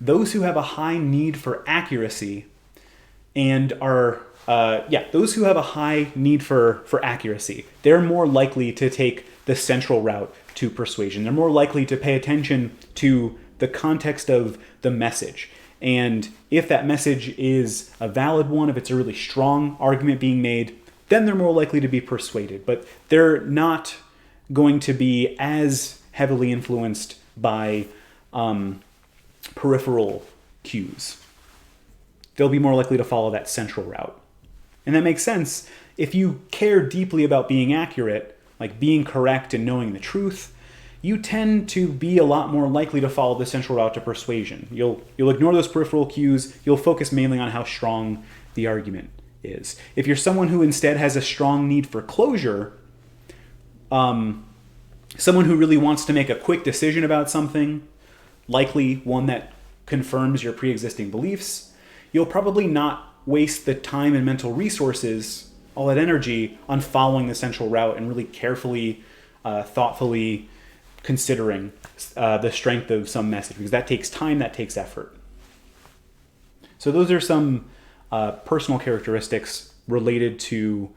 those who have a high need for accuracy and those who have a high need for accuracy, they're more likely to take the central route to persuasion. They're more likely to pay attention to the context of the message. And if that message is a valid one, if it's a really strong argument being made, then they're more likely to be persuaded. But they're not going to be as heavily influenced by peripheral cues. They'll be more likely to follow that central route. And that makes sense. If you care deeply about being accurate, like being correct and knowing the truth, you tend to be a lot more likely to follow the central route to persuasion. You'll ignore those peripheral cues. You'll focus mainly on how strong the argument is. If you're someone who instead has a strong need for closure, someone who really wants to make a quick decision about something, likely one that confirms your pre-existing beliefs, you'll probably not waste the time and mental resources, all that energy, on following the central route and really carefully thoughtfully considering the strength of some message, because that takes time, that takes effort. So those are some personal characteristics related to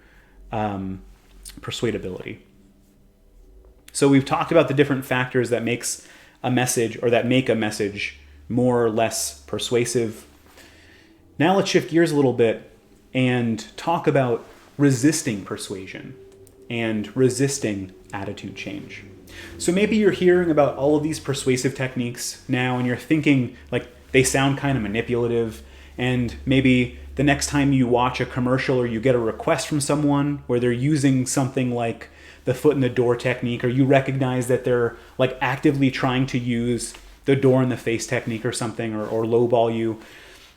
persuadability. So we've talked about the different factors that makes a message, or that make a message, more or less persuasive. Now let's shift gears a little bit and talk about resisting persuasion and resisting attitude change. So maybe you're hearing about all of these persuasive techniques now and you're thinking like they sound kind of manipulative, and maybe the next time you watch a commercial or you get a request from someone where they're using something like the foot in the door technique, or you recognize that they're like actively trying to use the door in the face technique or something, or lowball you,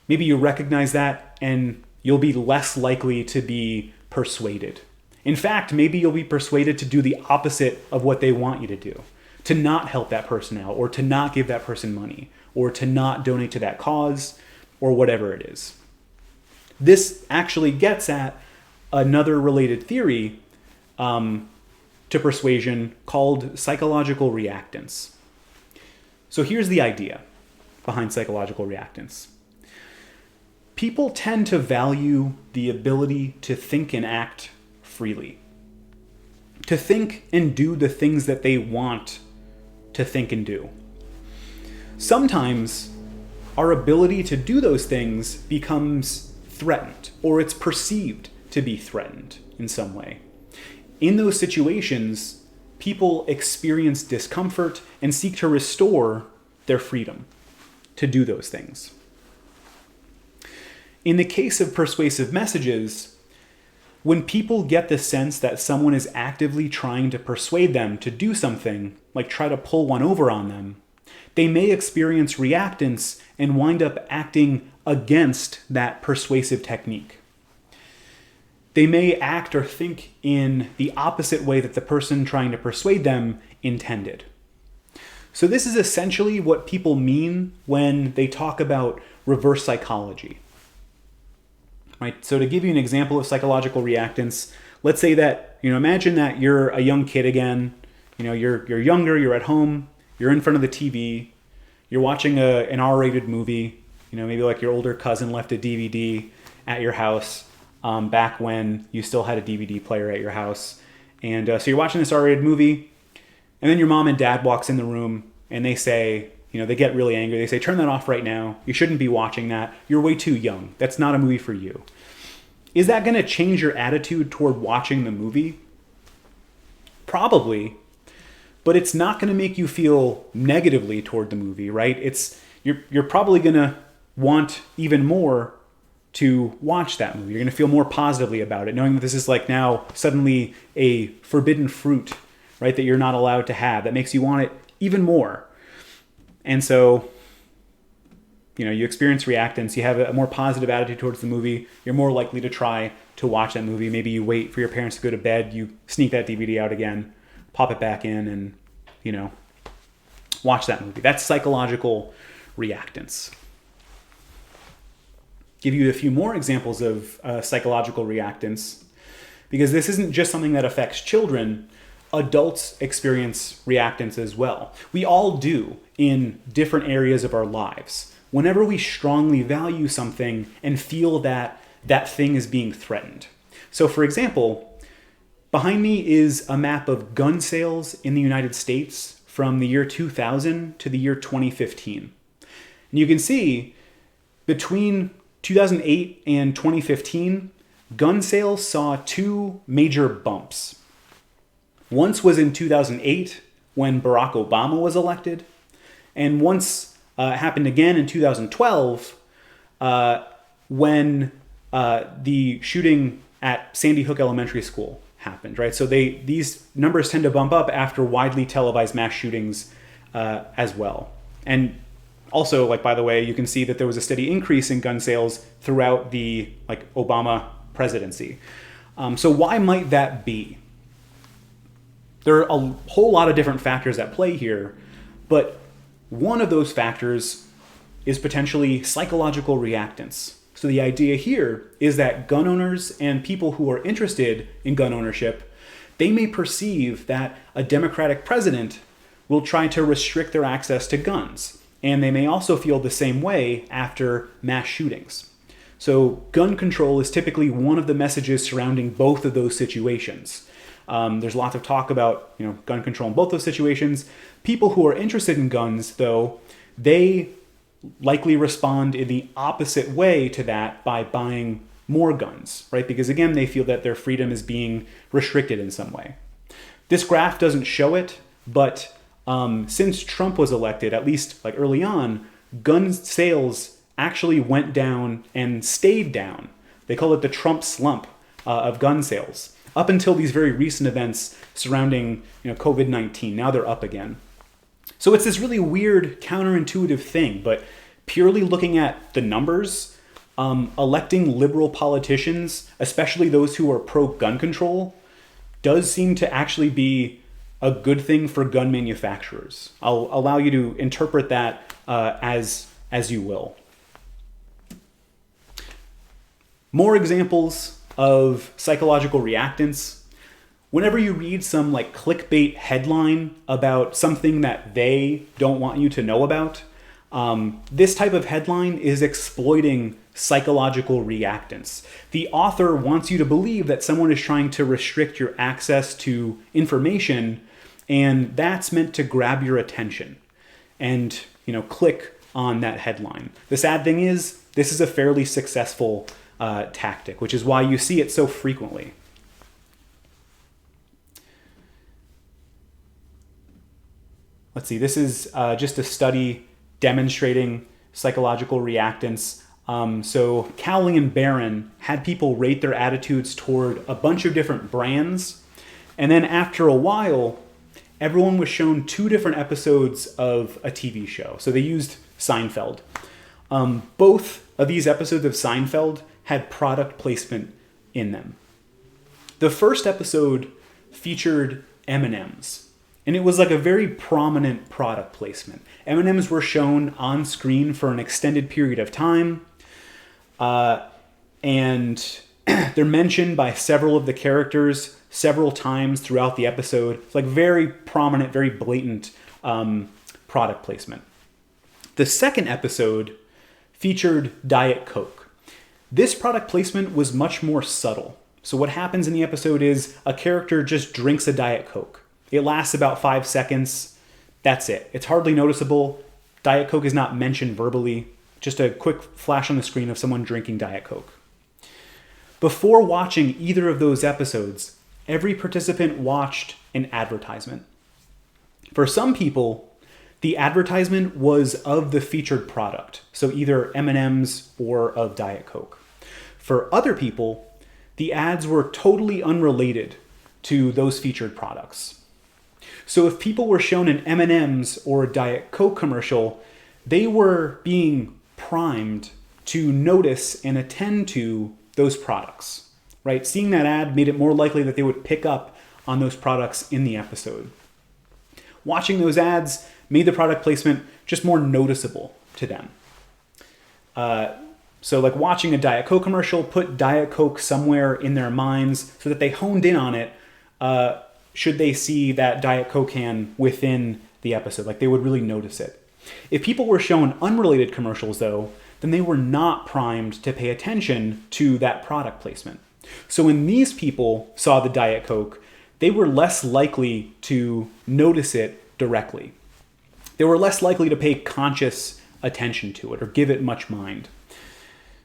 maybe you recognize that and you'll be less likely to be persuaded. In fact, maybe you'll be persuaded to do the opposite of what they want you to do, to not help that person out, or to not give that person money, or to not donate to that cause, or whatever it is. This actually gets at another related theory to persuasion called psychological reactance. So here's the idea behind psychological reactance. People tend to value the ability to think and act freely, to think and do the things that they want to think and do. Sometimes our ability to do those things becomes threatened, or it's perceived to be threatened in some way. In those situations, people experience discomfort and seek to restore their freedom to do those things. In the case of persuasive messages, when people get the sense that someone is actively trying to persuade them to do something, like try to pull one over on them, they may experience reactance and wind up acting against that persuasive technique. They may act or think in the opposite way that the person trying to persuade them intended. So this is essentially what people mean when they talk about reverse psychology. Right? So to give you an example of psychological reactance, let's say that, imagine that you're a young kid again, you're younger, you're at home, you're in front of the TV, you're watching an R-rated movie, maybe like your older cousin left a DVD at your house back when you still had a DVD player at your house. And so you're watching this R-rated movie, and then your mom and dad walks in the room and they say, they get really angry. They say, turn that off right now. You shouldn't be watching that. You're way too young. That's not a movie for you. Is that going to change your attitude toward watching the movie? Probably, but it's not going to make you feel negatively toward the movie, right? You're probably going to want even more to watch that movie. You're going to feel more positively about it, knowing that this is like now suddenly a forbidden fruit, right, that you're not allowed to have. That makes you want it even more. And so, you experience reactance, you have a more positive attitude towards the movie, you're more likely to try to watch that movie. Maybe you wait for your parents to go to bed, you sneak that DVD out again, pop it back in, and, watch that movie. That's psychological reactance. Give you a few more examples of psychological reactance, because this isn't just something that affects children. Adults experience reactance as well. We all do in different areas of our lives. Whenever we strongly value something and feel that that thing is being threatened. So for example, behind me is a map of gun sales in the United States from the year 2000 to the year 2015. And you can see between 2008 and 2015, gun sales saw two major bumps. Once was in 2008 when Barack Obama was elected, and once happened again in 2012 when the shooting at Sandy Hook Elementary School happened, right? So these numbers tend to bump up after widely televised mass shootings as well. And also, by the way, you can see that there was a steady increase in gun sales throughout the Obama presidency. So why might that be? There are a whole lot of different factors at play here, but one of those factors is potentially psychological reactance. So the idea here is that gun owners and people who are interested in gun ownership they may perceive that a Democratic president will try to restrict their access to guns. And they may also feel the same way after mass shootings. So gun control is typically one of the messages surrounding both of those situations. There's lots of talk about gun control in both those situations. People who are interested in guns, though, they likely respond in the opposite way to that by buying more guns, right? Because again, they feel that their freedom is being restricted in some way. This graph doesn't show it, but since Trump was elected, at least like early on, gun sales actually went down and stayed down. They call it the Trump slump of gun sales, up until these very recent events surrounding COVID-19. Now they're up again. So it's this really weird, counterintuitive thing, but purely looking at the numbers, electing liberal politicians, especially those who are pro-gun control, does seem to actually be a good thing for gun manufacturers. I'll allow you to interpret that as you will. More examples of psychological reactance. Whenever you read some clickbait headline about something that they don't want you to know about, this type of headline is exploiting psychological reactance. The author wants you to believe that someone is trying to restrict your access to information, and that's meant to grab your attention and click on that headline. The sad thing is, this is a fairly successful tactic, which is why you see it so frequently. Let's see, this is just a study demonstrating psychological reactance. So Cowley and Barron had people rate their attitudes toward a bunch of different brands. And then after a while, everyone was shown 2 different episodes of a TV show. So they used Seinfeld. Both of these episodes of Seinfeld had product placement in them. The first episode featured M&Ms. And it was like a very prominent product placement. M&Ms were shown on screen for an extended period of time. And they're mentioned by several of the characters several times throughout the episode. It's like very prominent, very blatant product placement. The second episode featured Diet Coke. This product placement was much more subtle. So what happens in the episode is a character just drinks a Diet Coke. It lasts about 5 seconds. That's it. It's hardly noticeable. Diet Coke is not mentioned verbally. Just a quick flash on the screen of someone drinking Diet Coke. Before watching either of those episodes, every participant watched an advertisement. For some people, the advertisement was of the featured product, so either M&Ms or of Diet Coke. For other people, the ads were totally unrelated to those featured products. So if people were shown an M&Ms or a Diet Coke commercial, they were being primed to notice and attend to those products, right? Seeing that ad made it more likely that they would pick up on those products in the episode. Watching those ads made the product placement just more noticeable to them. So like watching a Diet Coke commercial put Diet Coke somewhere in their minds so that they honed in on it should they see that Diet Coke can within the episode. Like they would really notice it. If people were shown unrelated commercials though, then they were not primed to pay attention to that product placement. So when these people saw the Diet Coke, they were less likely to notice it directly. They were less likely to pay conscious attention to it or give it much mind.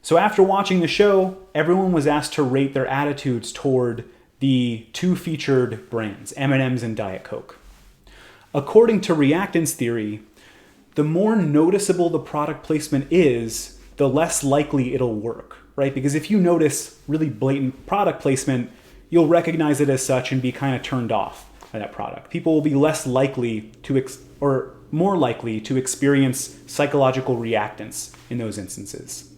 So after watching the show, everyone was asked to rate their attitudes toward the 2 featured brands, M&Ms and Diet Coke. According to reactance theory, the more noticeable the product placement is, the less likely it'll work, right? Because if you notice really blatant product placement, you'll recognize it as such and be kind of turned off by that product. People will be less likely to, or more likely to experience psychological reactance in those instances.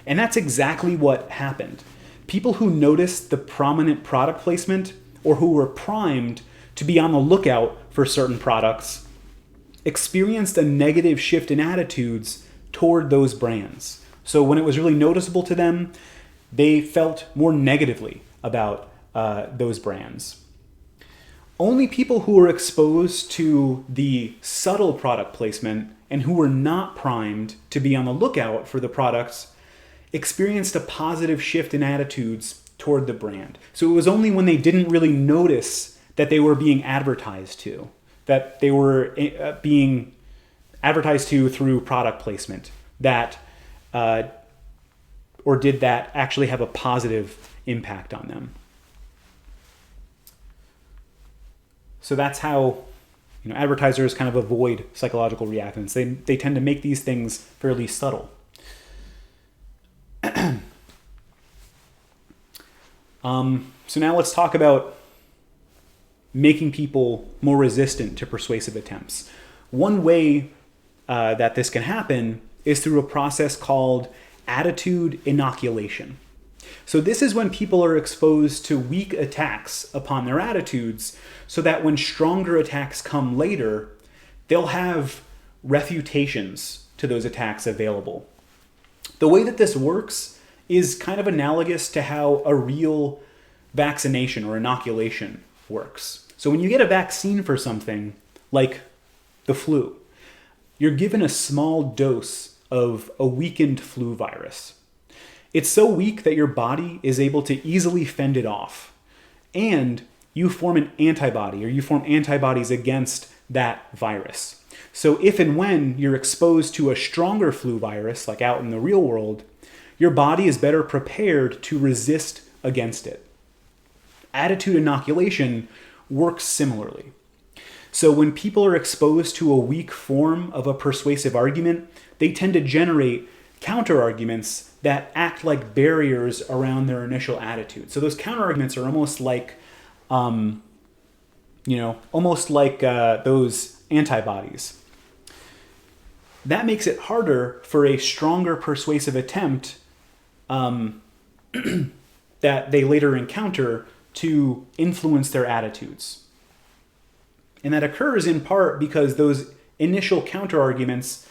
And that's exactly what happened. People who noticed the prominent product placement or who were primed to be on the lookout for certain products experienced a negative shift in attitudes toward those brands. So when it was really noticeable to them, they felt more negatively about those brands. Only people who were exposed to the subtle product placement and who were not primed to be on the lookout for the products experienced a positive shift in attitudes toward the brand. So it was only when they didn't really notice that they were being advertised to, that they were being advertised to through product placement, that or did that actually have a positive impact on them. So that's how advertisers kind of avoid psychological reactants. They tend to make these things fairly subtle. So now let's talk about making people more resistant to persuasive attempts. One way that this can happen is through a process called attitude inoculation. So this is when people are exposed to weak attacks upon their attitudes so that when stronger attacks come later, they'll have refutations to those attacks available. The way that this works is kind of analogous to how a real vaccination or inoculation works. So when you get a vaccine for something like the flu, you're given a small dose of a weakened flu virus. It's so weak that your body is able to easily fend it off. And you form an antibody, or you form antibodies against that virus. So if and when you're exposed to a stronger flu virus, like out in the real world, your body is better prepared to resist against it. Attitude inoculation works similarly. So when people are exposed to a weak form of a persuasive argument, they tend to generate counter-arguments that act like barriers around their initial attitude. So those counter-arguments are almost like, those antibodies. That makes it harder for a stronger persuasive attempt that they later encounter to influence their attitudes. And that occurs in part because those initial counter-arguments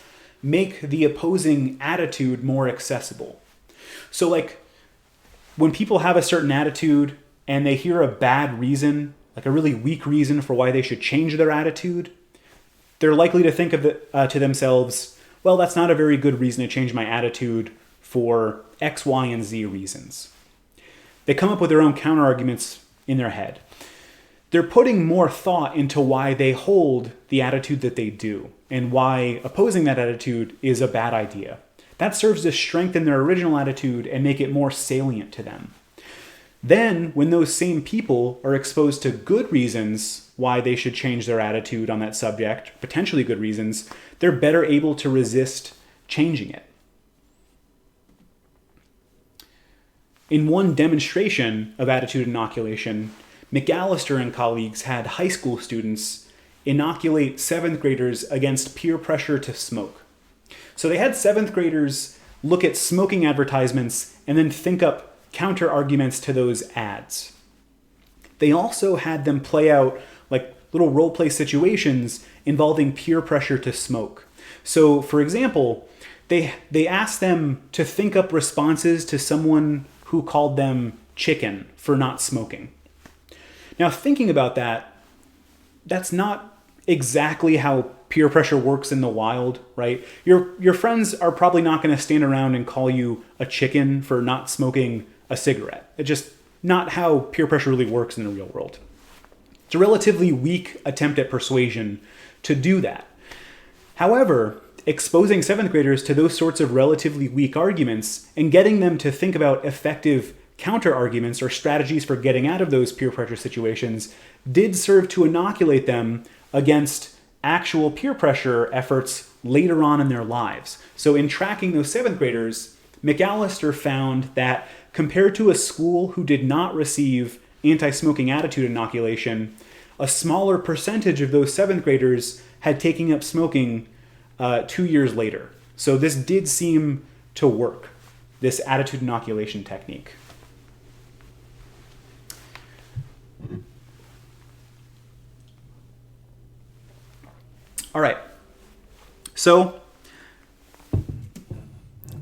make the opposing attitude more accessible. So like when people have a certain attitude and they hear a bad reason, like a really weak reason for why they should change their attitude, they're likely to think of it to themselves, well, that's not a very good reason to change my attitude for X, Y, and Z reasons. They come up with their own counterarguments in their head. They're putting more thought into why they hold the attitude that they do and why opposing that attitude is a bad idea. That serves to strengthen their original attitude and make it more salient to them. Then, when those same people are exposed to good reasons why they should change their attitude on that subject, potentially good reasons, they're better able to resist changing it. In one demonstration of attitude inoculation, McAllister and colleagues had high school students inoculate 7th graders against peer pressure to smoke. So they had 7th graders look at smoking advertisements and then think up counter arguments to those ads. They also had them play out like little role play situations involving peer pressure to smoke. So for example, they asked them to think up responses to someone who called them chicken for not smoking. Now thinking about that, that's not exactly how peer pressure works in the wild, right? Your friends are probably not going to stand around and call you a chicken for not smoking a cigarette. It's just not how peer pressure really works in the real world. It's a relatively weak attempt at persuasion to do that. However, exposing 7th graders to those sorts of relatively weak arguments and getting them to think about effective counter-arguments or strategies for getting out of those peer pressure situations did serve to inoculate them against actual peer pressure efforts later on in their lives. So in tracking those 7th graders, McAllister found that compared to a school who did not receive anti-smoking attitude inoculation, a smaller percentage of those 7th graders had taken up smoking 2 years later. So this did seem to work, this attitude inoculation technique. All right, so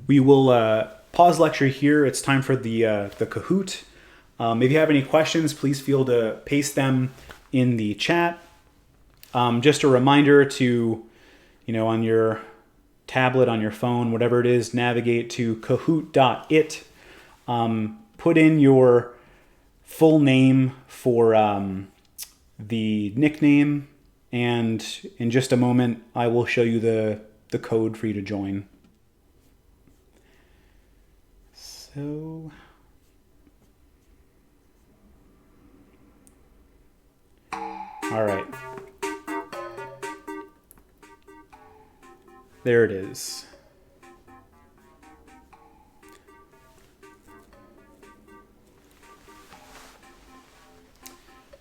we will pause lecture here. It's time for the Kahoot. If you have any questions, please feel to paste them in the chat. Just a reminder to, on your tablet, on your phone, whatever it is, navigate to kahoot.it. Put in your full name for the nickname, and in just a moment, I will show you the code for you to join. So, all right. There it is.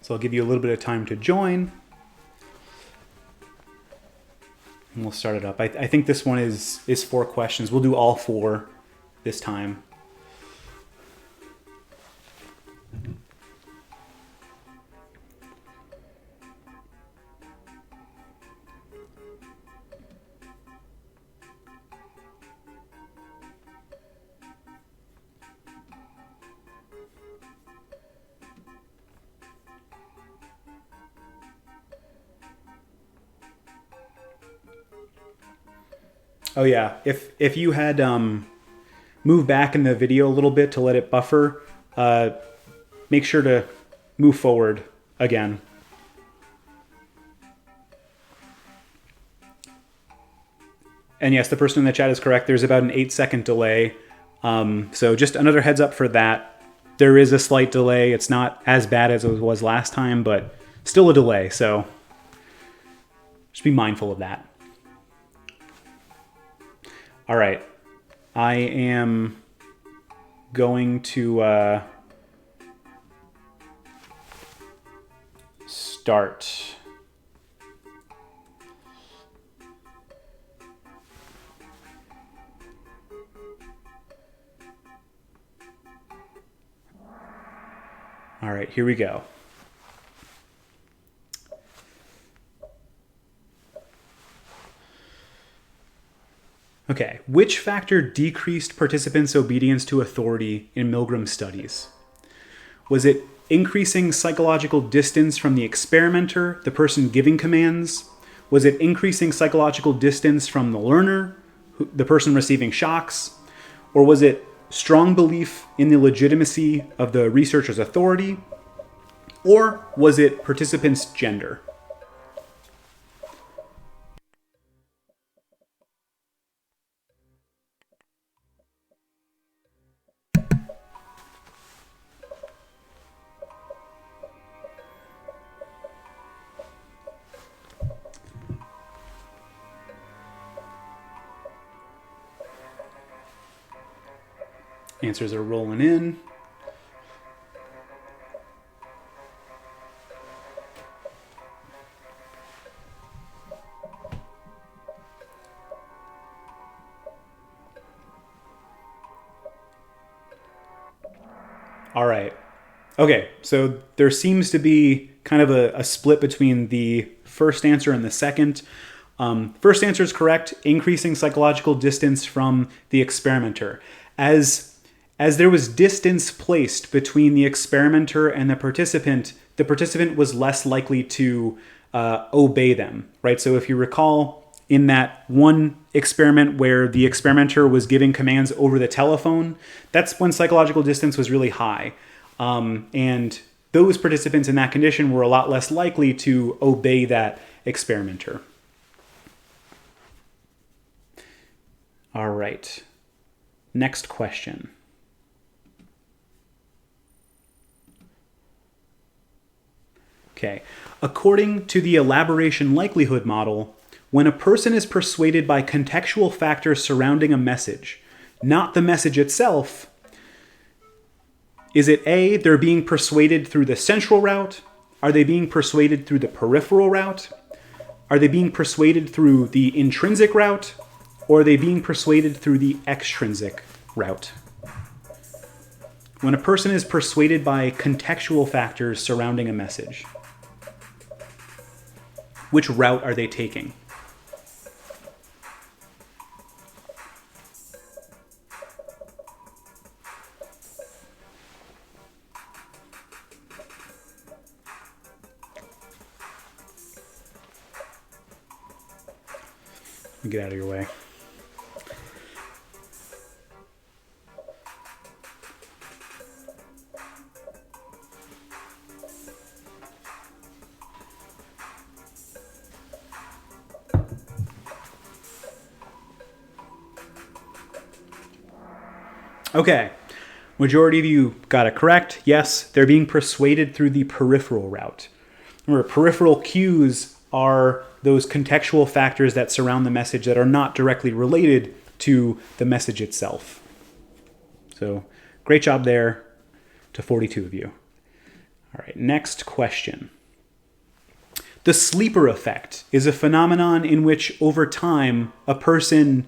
So I'll give you a little bit of time to join. And we'll start it up. I think this one is 4 questions. We'll do all 4 this time. Oh yeah, if you had moved back in the video a little bit to let it buffer, make sure to move forward again. And yes, the person in the chat is correct. There's about an 8-second delay. So just another heads up for that. There is a slight delay. It's not as bad as it was last time, but still a delay. So just be mindful of that. All right, I am going to start. All right, here we go. Okay, which factor decreased participants' obedience to authority in Milgram's studies? Was it increasing psychological distance from the experimenter, the person giving commands? Was it increasing psychological distance from the learner, the person receiving shocks? Or was it strong belief in the legitimacy of the researcher's authority? Or was it participants' gender? Answers are rolling in. All right. Okay, so there seems to be kind of a split between the first answer and the second. First answer is correct, increasing psychological distance from the experimenter. As there was distance placed between the experimenter and the participant was less likely to obey them, right? So if you recall, in that one experiment where the experimenter was giving commands over the telephone, that's when psychological distance was really high. And those participants in that condition were a lot less likely to obey that experimenter. All right. Next question. Okay. According to the elaboration likelihood model, when a person is persuaded by contextual factors surrounding a message, not the message itself, is it A, they're being persuaded through the central route? Are they being persuaded through the peripheral route? Are they being persuaded through the intrinsic route? Or are they being persuaded through the extrinsic route? When a person is persuaded by contextual factors surrounding a message, which route are they taking? Get out of your way. Okay, majority of you got it correct. Yes, they're being persuaded through the peripheral route. Remember, peripheral cues are those contextual factors that surround the message that are not directly related to the message itself. So, great job there to 42 of you. All right, next question. The sleeper effect is a phenomenon in which, over time, a person,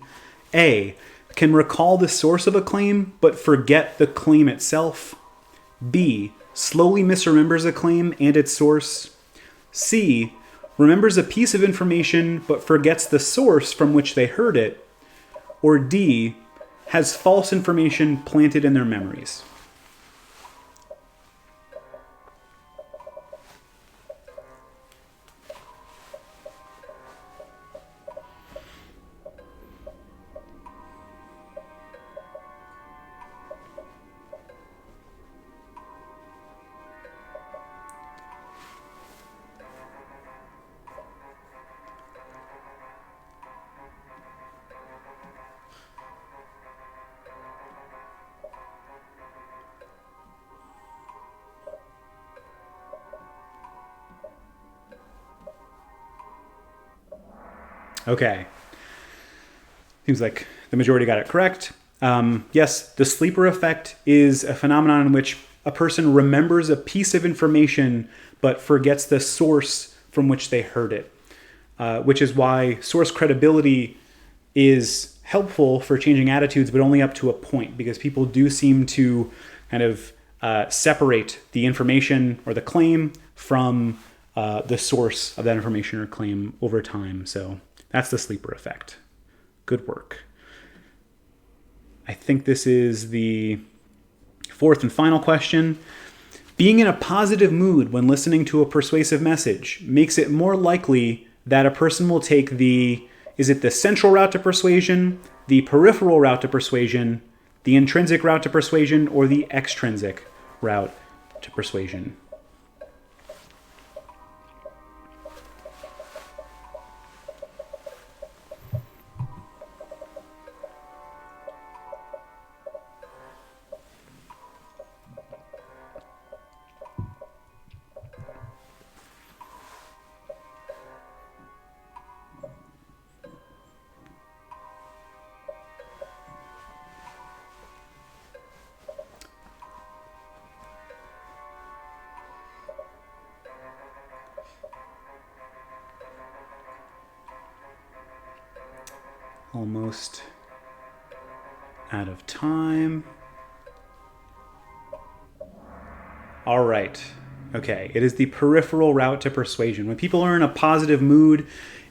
A, can recall the source of a claim but forget the claim itself. B, slowly misremembers a claim and its source. C, remembers a piece of information but forgets the source from which they heard it. Or D, has false information planted in their memories. Okay. Seems like the majority got it correct. Yes, the sleeper effect is a phenomenon in which a person remembers a piece of information but forgets the source from which they heard it, which is why source credibility is helpful for changing attitudes, but only up to a point, because people do seem to kind of separate the information or the claim from the source of that information or claim over time. So that's the sleeper effect. Good work. I think this is the fourth and final question. Being in a positive mood when listening to a persuasive message makes it more likely that a person will take is it the central route to persuasion, the peripheral route to persuasion, the intrinsic route to persuasion, or the extrinsic route to persuasion? Almost out of time. All right. Okay. It is the peripheral route to persuasion. When people are in a positive mood,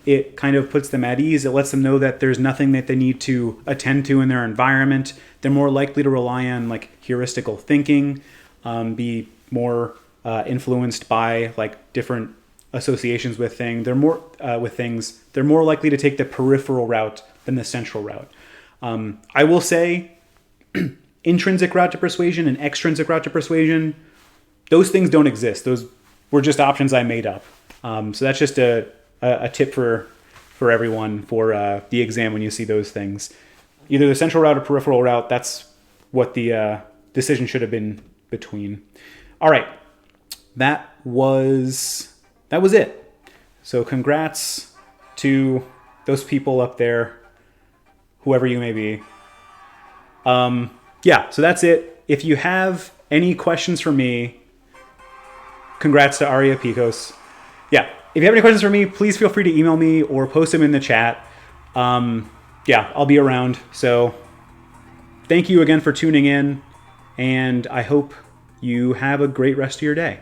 it kind of puts them at ease. It lets them know that there's nothing that they need to attend to in their environment. They're more likely to rely on like heuristical thinking, be more influenced by like different associations with things. They're more They're more likely to take the peripheral route than the central route. I will say intrinsic route to persuasion and extrinsic route to persuasion, those things don't exist. Those were just options I made up. So that's just a tip for everyone for the exam when you see those things. Either the central route or peripheral route, that's what the decision should have been between. All right. That was it. So congrats to those people up there, whoever you may be. Yeah, so that's it. If you have any questions for me, congrats to Aria Picos. Yeah, if you have any questions for me, please feel free to email me or post them in the chat. Yeah, I'll be around. So thank you again for tuning in, and I hope you have a great rest of your day.